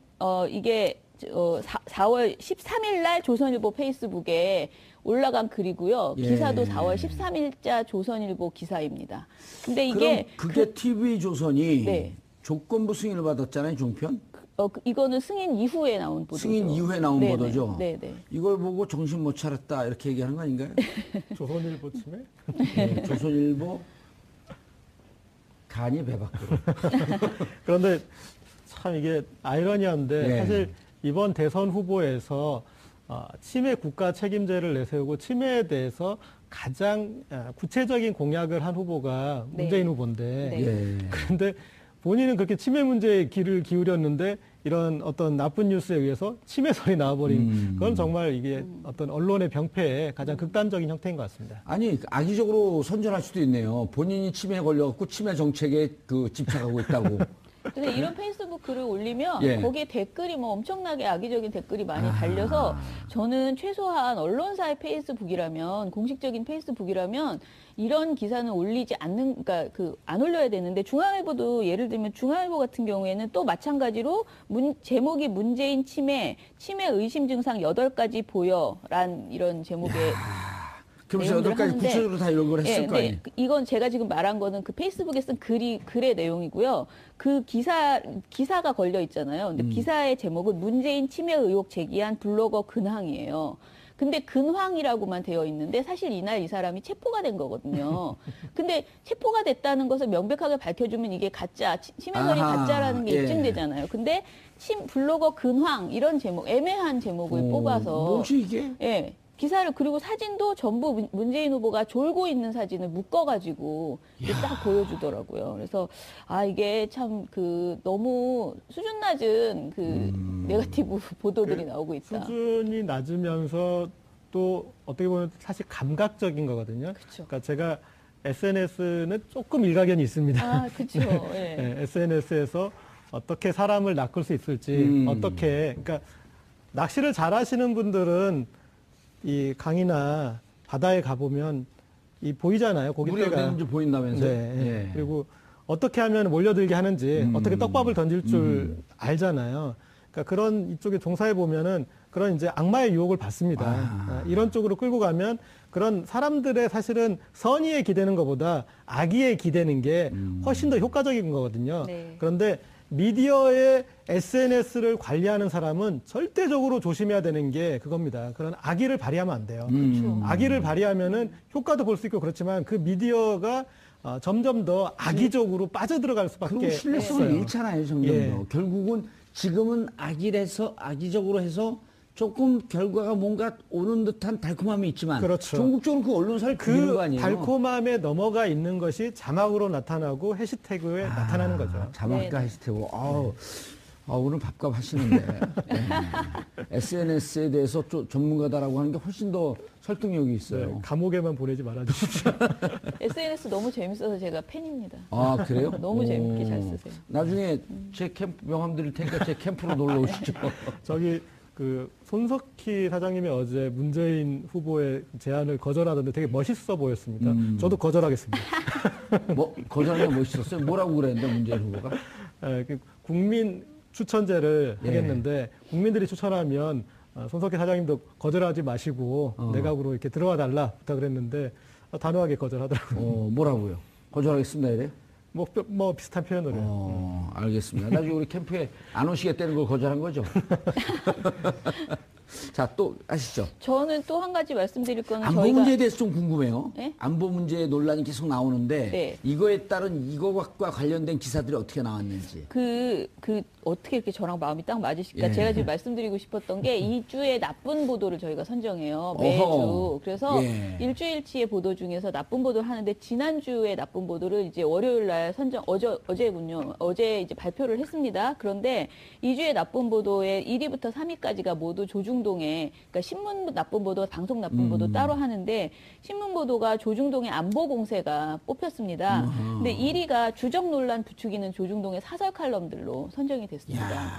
이게 4월 13일 날 조선일보 페이스북에 올라간 글이고요. 예. 기사도 4월 13일자 조선일보 기사입니다. 근데 이게 그럼 그게 TV조선이 네. 조건부 승인을 받았잖아요, 종편? 이거는 승인 이후에 나온 보도죠. 승인 이후에 나온 네네. 보도죠? 네네. 이걸 보고 정신 못 차렸다 이렇게 얘기하는 거 아닌가요? 조선일보 침해? 네, 조선일보 간이 배 밖으로. 그런데 참 이게 아이러니한데 네. 사실 이번 대선 후보에서 치매 국가 책임제를 내세우고 치매에 대해서 가장 구체적인 공약을 한 후보가 네. 문재인 후보인데 네. 예. 그런데 본인은 그렇게 치매 문제에 귀를 기울였는데 이런 어떤 나쁜 뉴스에 의해서 치매설이 나와버린 그건 정말 이게 어떤 언론의 병폐의 가장 극단적인 형태인 것 같습니다. 아니 악의적으로 선전할 수도 있네요. 본인이 치매에 걸려갖고 치매 정책에 집착하고 있다고. 근데 이런 페이스북 글을 올리면 예. 거기에 댓글이 뭐 엄청나게 악의적인 댓글이 많이 달려서 저는 최소한 언론사의 페이스북이라면 공식적인 페이스북이라면 이런 기사는 올리지 않는, 그러니까 안 올려야 되는데 중앙일보도 예를 들면 중앙일보 같은 경우에는 또 마찬가지로 제목이 문재인 치매 의심 증상 8가지 보여란 이런 제목의 그러면서 내용들을 8가지 하는데, 구체적으로 다 이런 걸 했을 예, 거 아니에요? 이건 제가 지금 말한 거는 그 페이스북에 쓴 글의 내용이고요. 그 기사가 걸려 있잖아요. 근데 기사의 제목은 문재인 침해 의혹 제기한 블로거 근황이에요. 근데 근황이라고만 되어 있는데 사실 이날 이 사람이 체포가 된 거거든요. 근데 체포가 됐다는 것을 명백하게 밝혀주면 이게 가짜, 침해설이 아하, 가짜라는 게 예. 입증되잖아요. 근데 블로거 근황 이런 제목, 애매한 제목을 뽑아서 뭐지 이게? 예. 기사를 그리고 사진도 전부 문재인 후보가 졸고 있는 사진을 묶어가지고 딱 보여주더라고요. 그래서 이게 참 너무 수준 낮은 네거티브 보도들이 나오고 있다. 수준이 낮으면서 또 어떻게 보면 사실 감각적인 거거든요. 그쵸. 그러니까 제가 SNS는 조금 일가견이 있습니다. 그렇죠. 예. 네, SNS에서 어떻게 사람을 낚을 수 있을지 그러니까 낚시를 잘하시는 분들은 이 강이나 바다에 가보면 보이잖아요. 물이 어디 고깃대가. 있는지 보인다면서요? 네. 예. 그리고 어떻게 하면 몰려들게 하는지, 어떻게 떡밥을 던질 줄 알잖아요. 그러니까 그런 이쪽에 종사해 보면은 그런 이제 악마의 유혹을 받습니다. 이런 쪽으로 끌고 가면 그런 사람들의 사실은 선의에 기대는 것보다 악의에 기대는 게 훨씬 더 효과적인 거거든요. 네. 그런데 미디어의 SNS를 관리하는 사람은 절대적으로 조심해야 되는 게 그겁니다. 그런 악의를 발휘하면 안 돼요. 악의를 발휘하면은 효과도 볼 수 있고 그렇지만 그 미디어가 점점 더 악의적으로 빠져들어갈 수밖에 그리고 신뢰성을 없어요. 잃잖아요, 점점 예. 더. 결국은 지금은 악의적으로 해서 조금 결과가 뭔가 오는 듯한 달콤함이 있지만 그렇죠. 전국적으로 그 언론사를 죽이는 거 그 아니에요? 달콤함에 넘어가 있는 것이 자막으로 나타나고 해시태그에 나타나는 거죠. 자막과 네. 해시태그. 오늘 밥값 하시는데. SNS에 대해서 좀 전문가다라고 하는 게 훨씬 더 설득력이 있어요. 네, 감옥에만 보내지 말아주십시오. SNS 너무 재밌어서 제가 팬입니다. 아, 그래요? 너무 재밌게 잘 쓰세요. 나중에 제 캠프 명함 드릴 테니까 제 캠프로 놀러 오시죠. 저기 손석희 사장님이 어제 문재인 후보의 제안을 거절하던데 되게 멋있어 보였습니다. 저도 거절하겠습니다. 거절하는 게 멋있었어요? 뭐라고 그랬는데, 문재인 후보가? 국민 추천제를 예. 하겠는데 국민들이 추천하면 손석희 사장님도 거절하지 마시고 내각으로 이렇게 들어와 달라 부탁을 했는데 단호하게 거절하더라고요. 뭐라고요? 거절하겠습니다, 이래요? 뭐 비슷한 표현을 해요. 알겠습니다. 나중에 우리 캠프에 안 오시겠다는 걸 거절한 거죠? 자, 또 아시죠? 저는 또 한 가지 말씀드릴 거는 안보 저희가 문제에 대해서 좀 궁금해요. 네? 안보 문제 논란이 계속 나오는데 네. 이거에 따른 이거와 관련된 기사들이 어떻게 나왔는지. 어떻게 이렇게 저랑 마음이 딱 맞으실까? 예. 제가 지금 말씀드리고 싶었던 게 2주의 나쁜 보도를 저희가 선정해요. 매주. 어허. 그래서 예. 일주일치의 보도 중에서 나쁜 보도를 하는데 지난주에 나쁜 보도를 이제 월요일 날 어제군요. 어제 이제 발표를 했습니다. 그런데 2주의 나쁜 보도의 1위부터 3위까지가 모두 조중동에, 그러니까 신문 나쁜 보도, 방송 나쁜 보도 따로 하는데 신문 보도가 조중동의 안보 공세가 뽑혔습니다. 근데 1위가 주적 논란 부추기는 조중동의 사설 칼럼들로 선정이 됐습니다.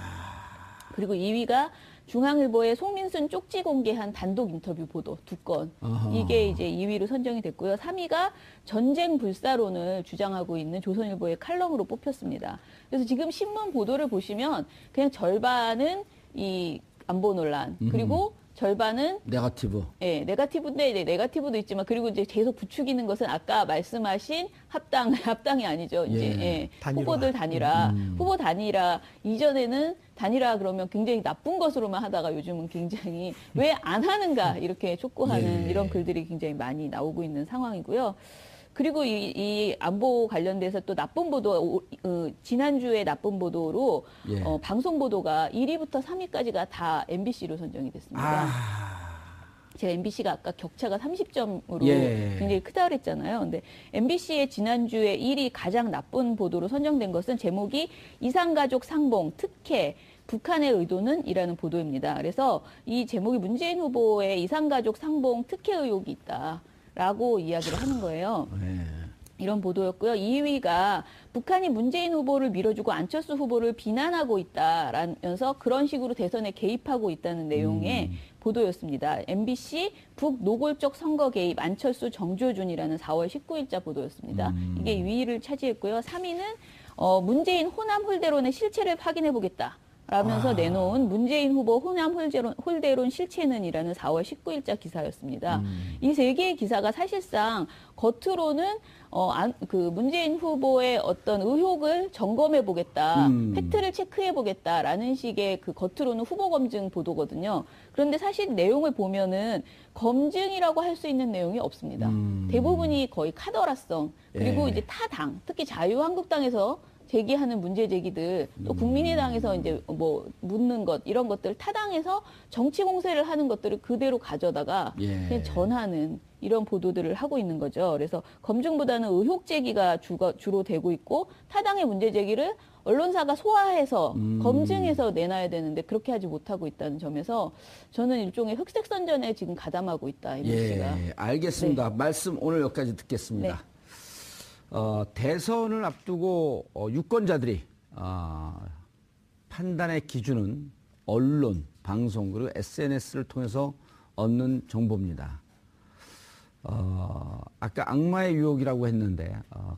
그리고 2위가 중앙일보의 송민순 쪽지 공개한 단독 인터뷰 보도 2건. 이게 이제 2위로 선정이 됐고요. 3위가 전쟁 불사론을 주장하고 있는 조선일보의 칼럼으로 뽑혔습니다. 그래서 지금 신문 보도를 보시면 그냥 절반은 이 안보 논란, 그리고 절반은 네거티브. 예, 네거티브인데 네거티브도 있지만 그리고 이제 계속 부추기는 것은 아까 말씀하신 합당이 아니죠. 이제 단일화. 후보들 단일화, 후보 단일화 이전에는 단일화 그러면 굉장히 나쁜 것으로만 하다가 요즘은 굉장히 왜 안 하는가 이렇게 촉구하는 이런 글들이 굉장히 많이 나오고 있는 상황이고요. 그리고 이 안보 관련돼서 또 나쁜 보도, 지난주에 나쁜 보도로 방송 보도가 1위부터 3위까지가 다 MBC로 선정이 됐습니다. 제가 MBC가 아까 격차가 30점으로 굉장히 크다고 그랬잖아요. 근데 MBC의 지난주에 1위 가장 나쁜 보도로 선정된 것은 제목이 이산가족 상봉, 특혜, 북한의 의도는? 이라는 보도입니다. 그래서 이 제목이 문재인 후보의 이산가족 상봉 특혜 의혹이 있다. 라고 이야기를 하는 거예요. 이런 보도였고요. 2위가 북한이 문재인 후보를 밀어주고 안철수 후보를 비난하고 있다라면서 그런 식으로 대선에 개입하고 있다는 내용의 보도였습니다. MBC 북노골적 선거 개입 안철수 정조준이라는 4월 19일자 보도였습니다. 이게 2위를 차지했고요. 3위는 문재인 호남 홀대론의 실체를 확인해 보겠다. 라면서 내놓은 문재인 후보 호남 홀대론 실체는이라는 4월 19일자 기사였습니다. 이 세 개의 기사가 사실상 겉으로는 문재인 후보의 어떤 의혹을 점검해 보겠다, 팩트를 체크해 보겠다라는 식의 그 겉으로는 후보 검증 보도거든요. 그런데 사실 내용을 보면은 검증이라고 할 수 있는 내용이 없습니다. 대부분이 거의 카더라성 그리고 이제 타당, 특히 자유한국당에서 제기하는 문제 제기들 또 국민의당에서 이제 뭐 묻는 것 이런 것들 타당해서 정치 공세를 하는 것들을 그대로 가져다가 예. 그냥 전하는 이런 보도들을 하고 있는 거죠. 그래서 검증보다는 의혹 제기가 주로 되고 있고 타당의 문제 제기를 언론사가 소화해서 검증해서 내놔야 되는데 그렇게 하지 못하고 있다는 점에서 저는 일종의 흑색 선전에 지금 가담하고 있다. MBC가. 예, 알겠습니다. 말씀 오늘 여기까지 듣겠습니다. 네. 대선을 앞두고 유권자들이 판단의 기준은 언론, 방송 그리고 SNS를 통해서 얻는 정보입니다. 아까 악마의 유혹이라고 했는데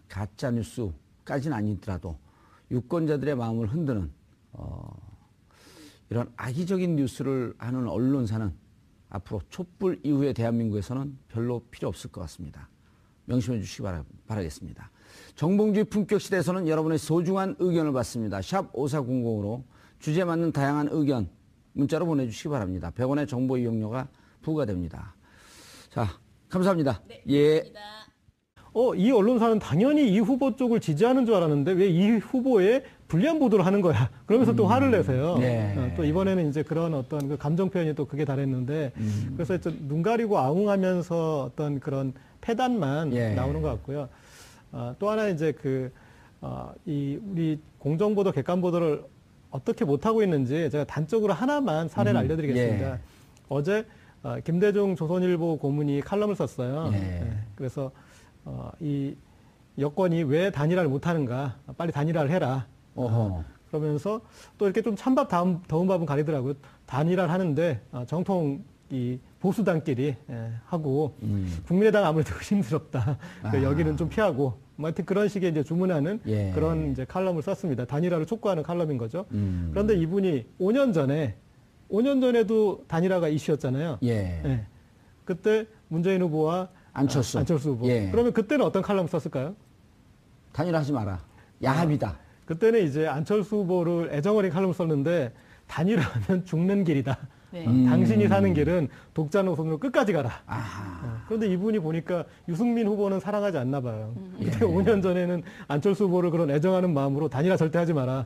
가짜 뉴스까지는 아니더라도 유권자들의 마음을 흔드는 이런 악의적인 뉴스를 하는 언론사는 앞으로 촛불 이후의 대한민국에서는 별로 필요 없을 것 같습니다. 명심해 주시기 바라겠습니다. 정봉주의 품격 시대에서는 여러분의 소중한 의견을 받습니다. 샵 5400으로 주제에 맞는 다양한 의견 문자로 보내주시기 바랍니다. 100원의 정보 이용료가 부과됩니다. 자, 감사합니다. 네, 예. 감사합니다. 이 언론사는 당연히 이 후보 쪽을 지지하는 줄 알았는데 왜 이 후보에 불리한 보도를 하는 거야? 그러면서 또 화를 내세요. 네. 또 이번에는 이제 그런 어떤 그 감정 표현이 또 그게 다랬는데 그래서 눈 가리고 아웅하면서 어떤 그런 패단만 예. 나오는 것 같고요. 또 하나 이제 이 우리 공정보도 객관보도를 어떻게 못하고 있는지 제가 단적으로 하나만 사례를 알려드리겠습니다. 예. 어제 김대중 조선일보 고문이 칼럼을 썼어요. 예. 네, 그래서 이 여권이 왜 단일화를 못하는가, 빨리 단일화를 해라. 그러면서 또 이렇게 좀 찬밥 더운 밥은 가리더라고요. 단일화를 하는데 정통 이 보수당끼리 하고 국민의당 아무래도 힘들었다. 여기는 좀 피하고 뭐 하여튼 그런 식의 이제 주문하는 예. 그런 이제 칼럼을 썼습니다. 단일화를 촉구하는 칼럼인 거죠. 그런데 이분이 5년 전에도 단일화가 이슈였잖아요. 예. 네. 그때 문재인 후보와 안철수 후보. 예. 그러면 그때는 어떤 칼럼 썼을까요? 단일화하지 마라. 야합이다. 그때는 이제 안철수 후보를 애정어린 칼럼을 썼는데 단일화하면 죽는 길이다. 네. 당신이 사는 길은 독자 노선으로 끝까지 가라. 아하. 그런데 이분이 보니까 유승민 후보는 사랑하지 않나 봐요. 그때 5년 전에는 안철수 후보를 그런 애정하는 마음으로 단일화 절대 하지 마라.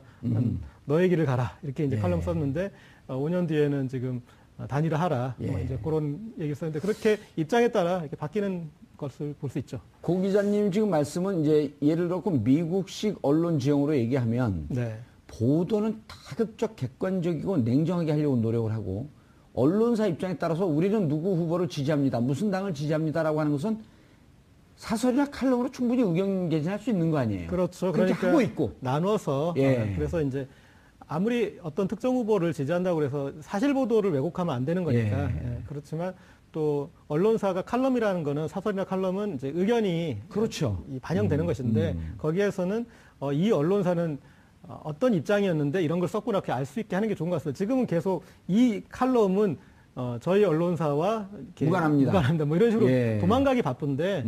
너의 길을 가라. 이렇게 이제 예. 칼럼 썼는데 5년 뒤에는 지금 단일화 하라. 뭐 예. 이제 그런 얘기를 썼는데 그렇게 입장에 따라 이렇게 바뀌는 것을 볼 수 있죠. 고 기자님 지금 말씀은 이제 예를 들어 미국식 언론 지형으로 얘기하면 네. 보도는 다급적 객관적이고 냉정하게 하려고 노력을 하고 언론사 입장에 따라서 우리는 누구 후보를 지지합니다. 무슨 당을 지지합니다라고 하는 것은 사설이나 칼럼으로 충분히 의견 개진할 수 있는 거 아니에요. 그렇죠. 그렇게 그러니까 하고 있고. 나눠서 예. 그래서 이제 아무리 어떤 특정 후보를 지지한다고 해서 사실 보도를 왜곡하면 안 되는 거니까. 예. 그렇지만 또 언론사가 칼럼이라는 거는 사설이나 칼럼은 이제 의견이 그렇죠. 반영되는 것인데 거기에서는 이 언론사는 어떤 입장이었는데 이런 걸 썼구나 이렇게 알 수 있게 하는 게 좋은 것 같습니다. 지금은 계속 이 칼럼은 저희 언론사와 이렇게 무관합니다. 뭐 이런 식으로 예. 도망가기 바쁜데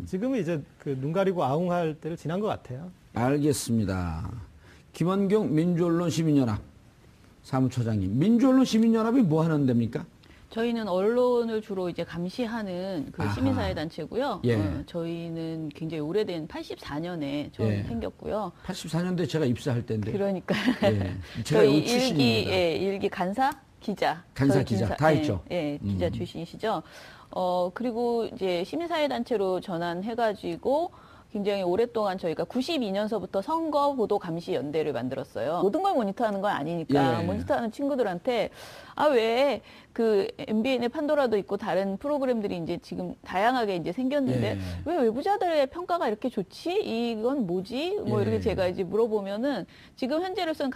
지금은 이제 그 눈 가리고 아웅할 때를 지난 것 같아요. 알겠습니다. 김원경 민주언론 시민연합 사무처장님, 민주언론 시민연합이 뭐 하는 데입니까? 저희는 언론을 주로 이제 감시하는 그 아하. 시민사회 단체고요. 예. 저희는 굉장히 오래된 84년에 처음 예. 생겼고요. 84년도에 제가 입사할 때인데. 그러니까 예. 제가 저희 요 출신입니다. 일기 간사 기자, 간사 저희 기자 다 있죠. 예, 기자 출신이시죠. 그리고 이제 시민사회 단체로 전환해가지고 굉장히 오랫동안 저희가 92년서부터 선거 보도 감시 연대를 만들었어요. 모든 걸 모니터하는 건 아니니까 예. 모니터하는 친구들한테 왜 그 MBN의 판도라도 있고 다른 프로그램들이 이제 지금 다양하게 이제 생겼는데 예. 왜 외부자들의 평가가 이렇게 좋지? 이건 뭐지? 뭐 예. 이렇게 제가 이제 물어보면은 지금 현재로서는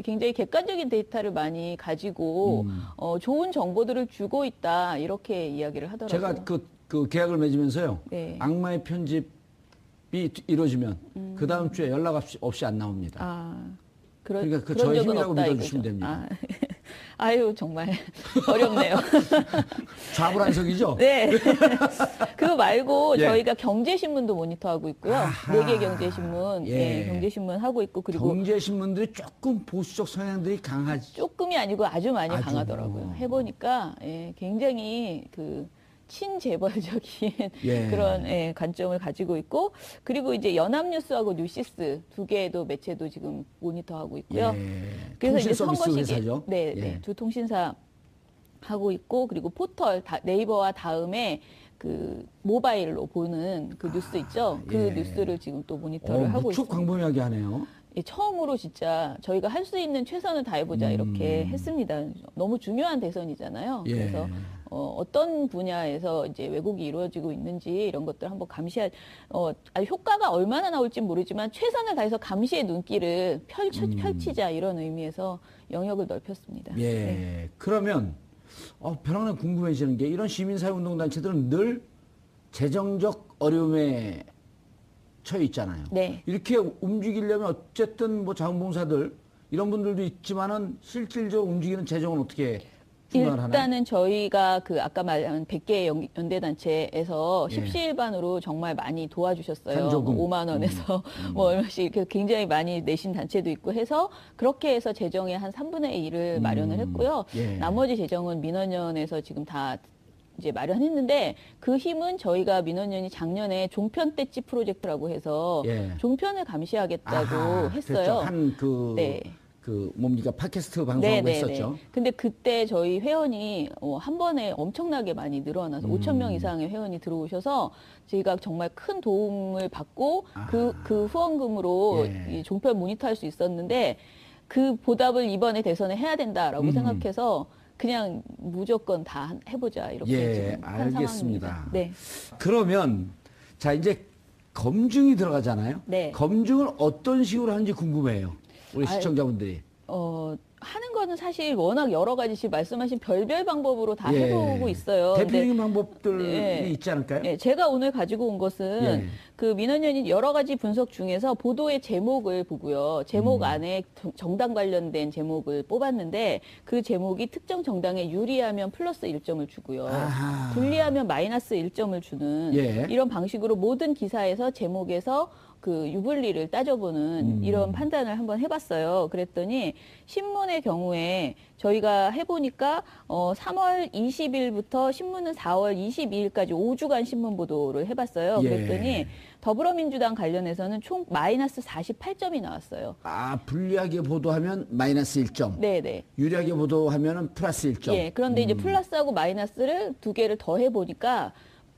굉장히 객관적인 데이터를 많이 가지고 좋은 정보들을 주고 있다 이렇게 이야기를 하더라고요. 제가 그 계약을 맺으면서요. 네. 악마의 편집이 이루어지면 그 다음 주에 연락 없이 안 나옵니다. 그러니까 그 그런 저의 적은 힘이라고 없다 믿어주시면 이거죠. 됩니다. 아유 정말 어렵네요. 좌불안석이죠? 네. 그거 말고 예. 저희가 경제신문도 모니터하고 있고요. 아하. 4개 경제신문, 예. 경제신문 하고 있고 그리고 경제신문들이 조금 보수적 성향들이 강하지. 조금이 아니고 아주 많이 아주. 강하더라고요. 해보니까 굉장히 친재벌적인 예. 그런 관점을 가지고 있고 그리고 이제 연합뉴스하고 뉴시스 두 개도 매체도 지금 모니터하고 있고요. 예. 그래서 통신 이제 서비스 선거 시기에 회사죠? 네, 예. 네, 두 통신사 하고 있고 그리고 포털 네이버와 다음에 그 모바일로 보는 그 뉴스 있죠. 그 예. 뉴스를 지금 또 모니터를 하고 무척 있습니다. 광범위하게 하네요. 예, 처음으로 진짜 저희가 할 수 있는 최선을 다해보자 이렇게 했습니다. 너무 중요한 대선이잖아요. 예. 그래서 어떤 분야에서 이제 왜곡이 이루어지고 있는지 이런 것들 한번 효과가 얼마나 나올지 모르지만 최선을 다해서 감시의 눈길을 펼치자 이런 의미에서 영역을 넓혔습니다. 예. 네. 그러면 변호사님 궁금해지는 게 이런 시민사회운동단체들은 늘 재정적 어려움에 처해 있잖아요. 네. 이렇게 움직이려면 어쨌든 뭐 자원봉사들 이런 분들도 있지만은 실질적으로 움직이는 재정은 어떻게 중간을 하나요? 일단은 저희가 그 아까 말한 100개 연대단체에서 예. 십시일반으로 정말 많이 도와주셨어요. 간조금. 5만 원에서 뭐 얼마씩 이렇게 굉장히 많이 내신 단체도 있고 해서 그렇게 해서 재정의 한 3분의 1을 마련을 했고요. 예. 나머지 재정은 민원연에서 지금 다 이제 마련했는데 그 힘은 저희가 민원연이 작년에 종편 떼찌 프로젝트라고 해서 예. 종편을 감시하겠다고 아하, 했어요. 그랬죠. 네. 그 뭡니까 팟캐스트 방송하고 했었죠. 근데 그때 저희 회원이 한 번에 엄청나게 많이 늘어나서 5천 명 이상의 회원이 들어오셔서 저희가 정말 큰 도움을 받고 그 후원금으로 예. 이 종편 모니터할 수 있었는데 그 보답을 이번에 대선에 해야 된다라고 생각해서 그냥 무조건 다 해보자 이렇게 예, 지금 한 알겠습니다. 상황입니다. 네. 그러면 자 이제 검증이 들어가잖아요. 네. 검증을 어떤 식으로 하는지 궁금해요. 우리 시청자분들이. 하는 거는 사실 워낙 여러 가지 지금 말씀하신 별별 방법으로 다 예. 해보고 있어요. 근데 대표적인 방법들이 네. 있지 않을까요? 예, 제가 오늘 가지고 온 것은 예. 그 민원연이 여러 가지 분석 중에서 보도의 제목을 보고요. 제목 안에 정당 관련된 제목을 뽑았는데 그 제목이 특정 정당에 유리하면 플러스 1점을 주고요. 아하. 불리하면 마이너스 1점을 주는 예. 이런 방식으로 모든 기사에서 제목에서 그 유불리를 따져보는 이런 판단을 한번 해봤어요. 그랬더니 신문의 경우에 저희가 해보니까 3월 20일부터 신문은 4월 22일까지 5주간 신문 보도를 해봤어요. 예. 그랬더니 더불어민주당 관련해서는 총 마이너스 48점이 나왔어요. 불리하게 보도하면 마이너스 1점. 네네. 유리하게 보도하면은 플러스 1점. 예. 그런데 이제 플러스하고 마이너스를 두 개를 더 해보니까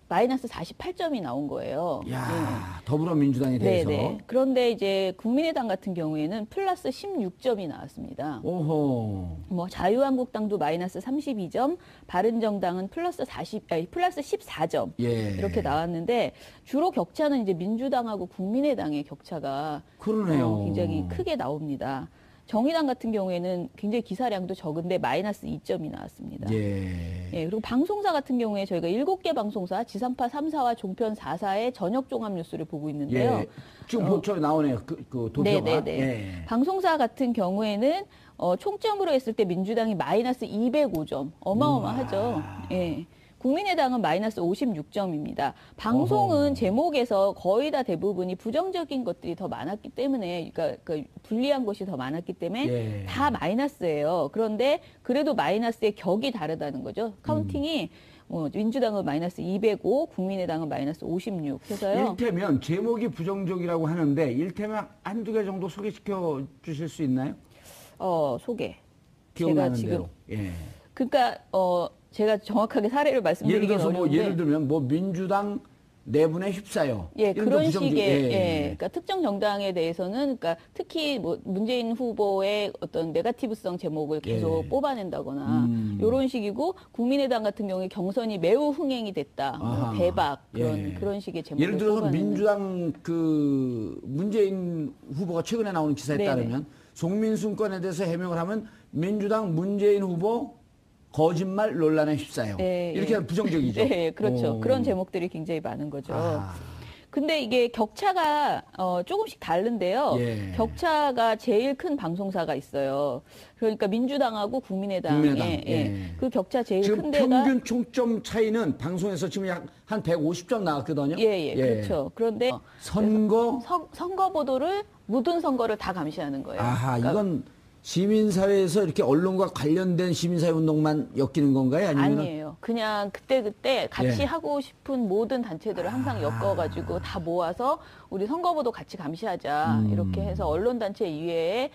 마이너스 48점이 나온 거예요. 야, 더불어민주당에 대해서. 네네. 그런데 이제 국민의당 같은 경우에는 플러스 16점이 나왔습니다. 오호. 뭐 자유한국당도 마이너스 32점, 바른정당은 플러스 14점 예. 이렇게 나왔는데 주로 격차는 이제 민주당하고 국민의당의 격차가 그러네요. 굉장히 크게 나옵니다. 정의당 같은 경우에는 굉장히 기사량도 적은데 마이너스 2점이 나왔습니다. 예. 예, 그리고 방송사 같은 경우에 저희가 7개 방송사, 지상파 3사와 종편 4사의 저녁 종합 뉴스를 보고 있는데요. 예. 지금 저기 나오네요. 그 도표가. 네네네. 예. 방송사 같은 경우에는 총점으로 했을 때 민주당이 마이너스 205점. 어마어마하죠. 예. 국민의당은 마이너스 56점입니다. 방송은 제목에서 거의 다 대부분이 부정적인 것들이 더 많았기 때문에, 그러니까 불리한 것이 더 많았기 때문에 예. 다 마이너스예요. 그런데 그래도 마이너스의 격이 다르다는 거죠. 카운팅이 민주당은 마이너스 205, 국민의당은 마이너스 56 해서요. 일테면 제목이 부정적이라고 하는데 일테면 한두 개 정도 소개시켜 주실 수 있나요? 소개. 기억나는 제가 지금 대로. 예. 그러니까 제가 정확하게 사례를 예를 말씀드리긴 들어서 어려운데 예를 들면 민주당 내분에 휩싸여. 예, 이런 그런 부정적- 식의, 그러니까 특정 정당에 대해서는, 그러니까 특히 뭐 문재인 후보의 어떤 네거티브성 제목을 계속 예. 뽑아낸다거나 이런 식이고, 국민의당 같은 경우에 경선이 매우 흥행이 됐다, 뭐 아하. 대박 예. 그런 식의 제목을 예를 들어서 뽑아내는. 민주당 문재인 후보가 최근에 나오는 기사에 네네. 따르면 송민순 건에 대해서 해명을 하면 민주당 문재인 후보 거짓말 논란에 휩싸여. 네, 이렇게 하면 부정적이죠. 네, 그렇죠. 오. 그런 제목들이 굉장히 많은 거죠. 아. 근데 이게 격차가 조금씩 다른데요. 예. 격차가 제일 큰 방송사가 있어요. 그러니까 민주당하고 국민의당. 국민의당, 예. 예. 그 격차 제일 지금 큰 데가 평균 총점 차이는 방송에서 지금 약 한 150점 나왔거든요. 예, 그렇죠. 그런데 선거 선거 보도를 모든 선거를 다 감시하는 거예요. 아하, 그러니까 이건 시민사회에서 이렇게 언론과 관련된 시민사회 운동만 엮이는 건가요? 아니면 아니에요. 그냥 그때그때 같이 예. 하고 싶은 모든 단체들을 항상 엮어가지고 다 모아서 우리 선거보도 같이 감시하자. 이렇게 해서 언론단체 이외에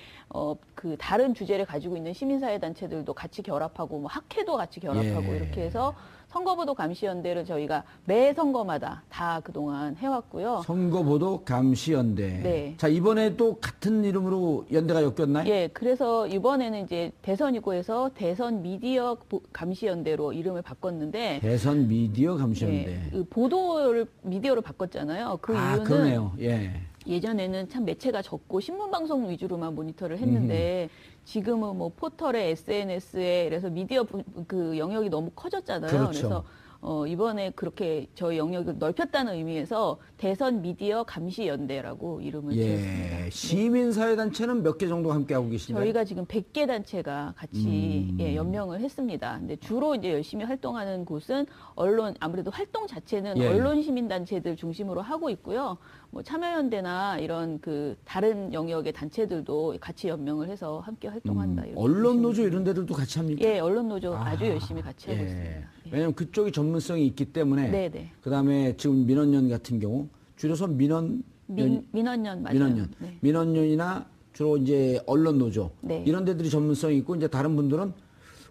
그 다른 주제를 가지고 있는 시민사회 단체들도 같이 결합하고 뭐 학회도 같이 결합하고 예. 이렇게 해서 선거보도 감시연대를 저희가 매 선거마다 다 그동안 해왔고요. 선거보도 감시연대. 네. 자, 이번에도 같은 이름으로 연대가 엮였나요? 예, 그래서 이번에는 이제 대선이고 해서 대선 미디어 감시연대로 이름을 바꿨는데 대선 미디어 감시연대. 예, 그 보도를 미디어로 바꿨잖아요. 그 이유는 그러네요. 예. 예전에는 참 매체가 적고 신문 방송 위주로만 모니터를 했는데 지금은 뭐 포털에 SNS에 그래서 미디어 그 영역이 너무 커졌잖아요. 그렇죠. 그래서 이번에 그렇게 저희 영역을 넓혔다는 의미에서 대선 미디어 감시 연대라고 이름을 지었습니다. 네. 시민사회 단체는 몇 개 정도 함께 하고 계신가요? 저희가 지금 100개 단체가 같이 연명을 했습니다. 근데 주로 이제 열심히 활동하는 곳은 언론, 아무래도 활동 자체는 예. 언론 시민 단체들 중심으로 하고 있고요. 뭐 참여연대나 이런 그 다른 영역의 단체들도 같이 연명을 해서 함께 활동한다. 이렇게 언론 보시면 노조 됩니다. 이런 데들도 같이 합니까? 예, 언론 노조 아주 열심히 같이 하고 예. 있습니다. 예. 왜냐하면 그쪽이 전문성이 있기 때문에. 네네. 그다음에 지금 민원연 같은 경우 줄여서 민원연. 민원연 맞아요. 민원연. 네. 민원연이나 주로 이제 언론 노조 네. 이런 데들이 전문성이 있고 이제 다른 분들은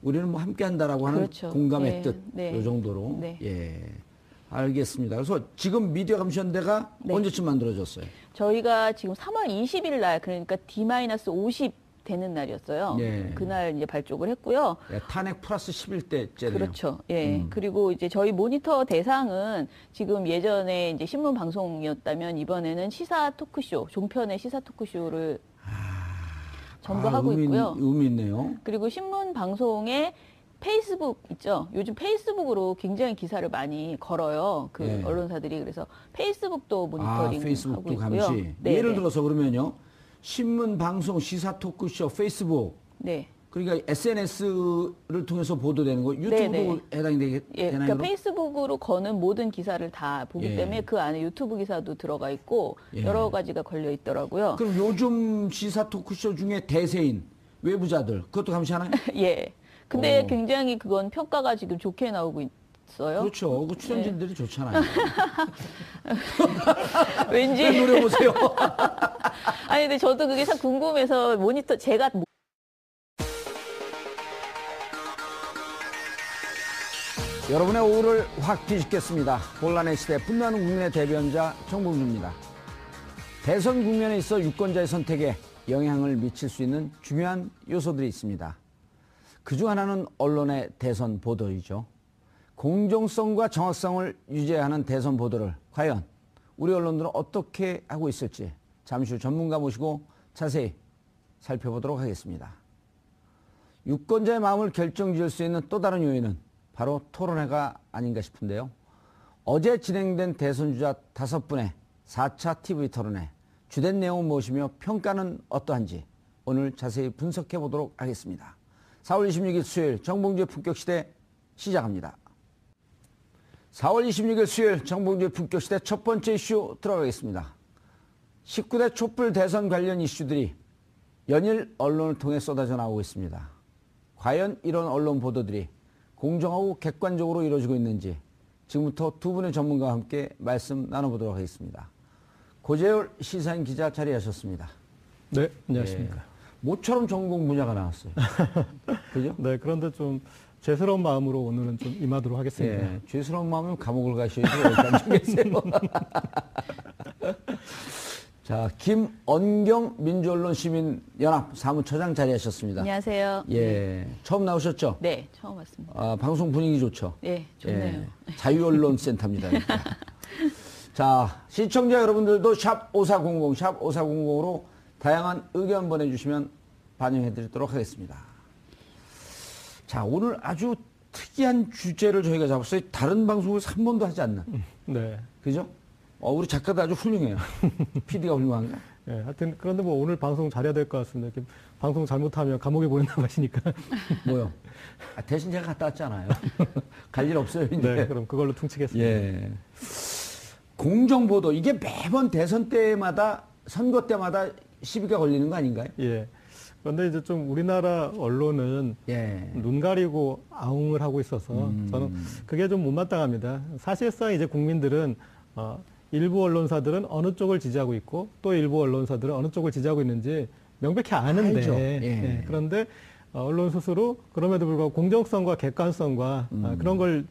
우리는 뭐 함께 한다라고 하는 그렇죠. 공감의 네. 뜻. 네. 이 정도로. 네. 예. 알겠습니다. 그래서 지금 미디어 감시연대가 네. 언제쯤 만들어졌어요? 저희가 지금 3월 20일 날 그러니까 D-50 되는 날이었어요. 예. 그날 이제 발족을 했고요. 예, 탄핵 플러스 11대째네요. 그렇죠. 예. 그리고 이제 저희 모니터 대상은 지금 예전에 이제 신문 방송이었다면 이번에는 시사 토크쇼, 종편의 시사 토크쇼를 전부하고 있고요. 의미 있네요. 그리고 신문 방송에 페이스북 있죠. 요즘 페이스북으로 굉장히 기사를 많이 걸어요. 그 예. 언론사들이 그래서 페이스북도 모니터링 페이스북도 하고 있고요. 감시. 네, 예를 네. 들어서 그러면요. 신문, 방송, 시사 토크쇼, 페이스북, 네. 그러니까 SNS를 통해서 보도되는 거, 유튜브도 네, 네. 해당이 예, 되나요? 그러니까 페이스북으로 거는 모든 기사를 다 보기 예. 때문에 그 안에 유튜브 기사도 들어가 있고 예. 여러 가지가 걸려 있더라고요. 그럼 요즘 시사 토크쇼 중에 대세인 외부자들 그것도 감시하나요? 예. 근데 어. 굉장히 그건 평가가 지금 좋게 나오고 있어요. 그렇죠. 그 출연진들이 좋잖아요. 왠지 왜 노려보세요. 아니 근데 저도 그게 참 궁금해서 모니터 제가 여러분의 오후를 확 뒤집겠습니다. 혼란의 시대 분노하는 국민의 대변자 정봉주입니다. 대선 국면에 있어 유권자의 선택에 영향을 미칠 수 있는 중요한 요소들이 있습니다. 그중 하나는 언론의 대선 보도이죠. 공정성과 정확성을 유지하는 대선 보도를 과연 우리 언론들은 어떻게 하고 있을지 잠시 후 전문가 모시고 자세히 살펴보도록 하겠습니다. 유권자의 마음을 결정지을 수 있는 또 다른 요인은 바로 토론회가 아닌가 싶은데요. 어제 진행된 대선주자 5분의 4차 TV 토론회 주된 내용은 무엇이며 평가는 어떠한지 오늘 자세히 분석해 보도록 하겠습니다. 4월 26일 수요일 정봉주의 품격시대 시작합니다. 4월 26일 수요일 정봉주의 품격시대 첫 번째 이슈 들어가겠습니다. 19대 촛불 대선 관련 이슈들이 연일 언론을 통해 쏟아져 나오고 있습니다. 과연 이런 언론 보도들이 공정하고 객관적으로 이루어지고 있는지 지금부터 두 분의 전문가와 함께 말씀 나눠보도록 하겠습니다. 고재열 시사인 기자 자리하셨습니다. 네, 안녕하십니까. 예, 모처럼 전공 분야가 나왔어요. 그죠? 네, 그런데 좀 죄스러운 마음으로 오늘은 좀 임하도록 하겠습니다. 예, 죄스러운 마음이면 감옥을 가셔야지 여기까지 계세요. 자, 김언경 민주언론시민연합 사무처장 자리하셨습니다. 안녕하세요. 예, 처음 나오셨죠? 네, 처음 왔습니다. 아, 방송 분위기 좋죠? 네, 좋네요. 예, 자유언론센터입니다. 자, 시청자 여러분들도 샵 5400, 샵 5400으로 다양한 의견 보내주시면 반영해드리도록 하겠습니다. 자, 오늘 아주 특이한 주제를 저희가 잡았어요. 다른 방송에서 한 번도 하지 않는. 네. 그죠? 우리 작가도 아주 훌륭해요. PD가 훌륭한가? 네, 하여튼 그런데 뭐 오늘 방송 잘해야 될 것 같습니다. 이렇게 방송 잘못하면 감옥에 보낸다고 하시니까. 뭐요? 대신 제가 갔다 왔잖아요. 갈 일 없어요, 이제. 네, 그럼 그걸로 퉁치겠습니다. 예. 공정보도, 이게 매번 대선 때마다, 선거 때마다 시비가 걸리는 거 아닌가요? 예. 그런데 이제 좀 우리나라 언론은 예. 눈 가리고 아웅을 하고 있어서 저는 그게 좀 못마땅합니다. 사실상 이제 국민들은 일부 언론사들은 어느 쪽을 지지하고 있고 또 일부 언론사들은 어느 쪽을 지지하고 있는지 명백히 아는데 알죠. 예, 그런데 언론 스스로 그럼에도 불구하고 공정성과 객관성과 그런 걸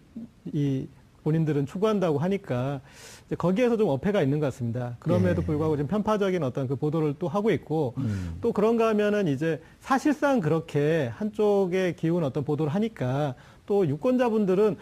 본인들은 추구한다고 하니까 이제 거기에서 좀 어폐가 있는 것 같습니다. 그럼에도 예. 불구하고 좀 편파적인 어떤 그 보도를 또 하고 있고 또 그런가 하면은 이제 사실상 그렇게 한쪽에 기운 어떤 보도를 하니까 또 유권자분들은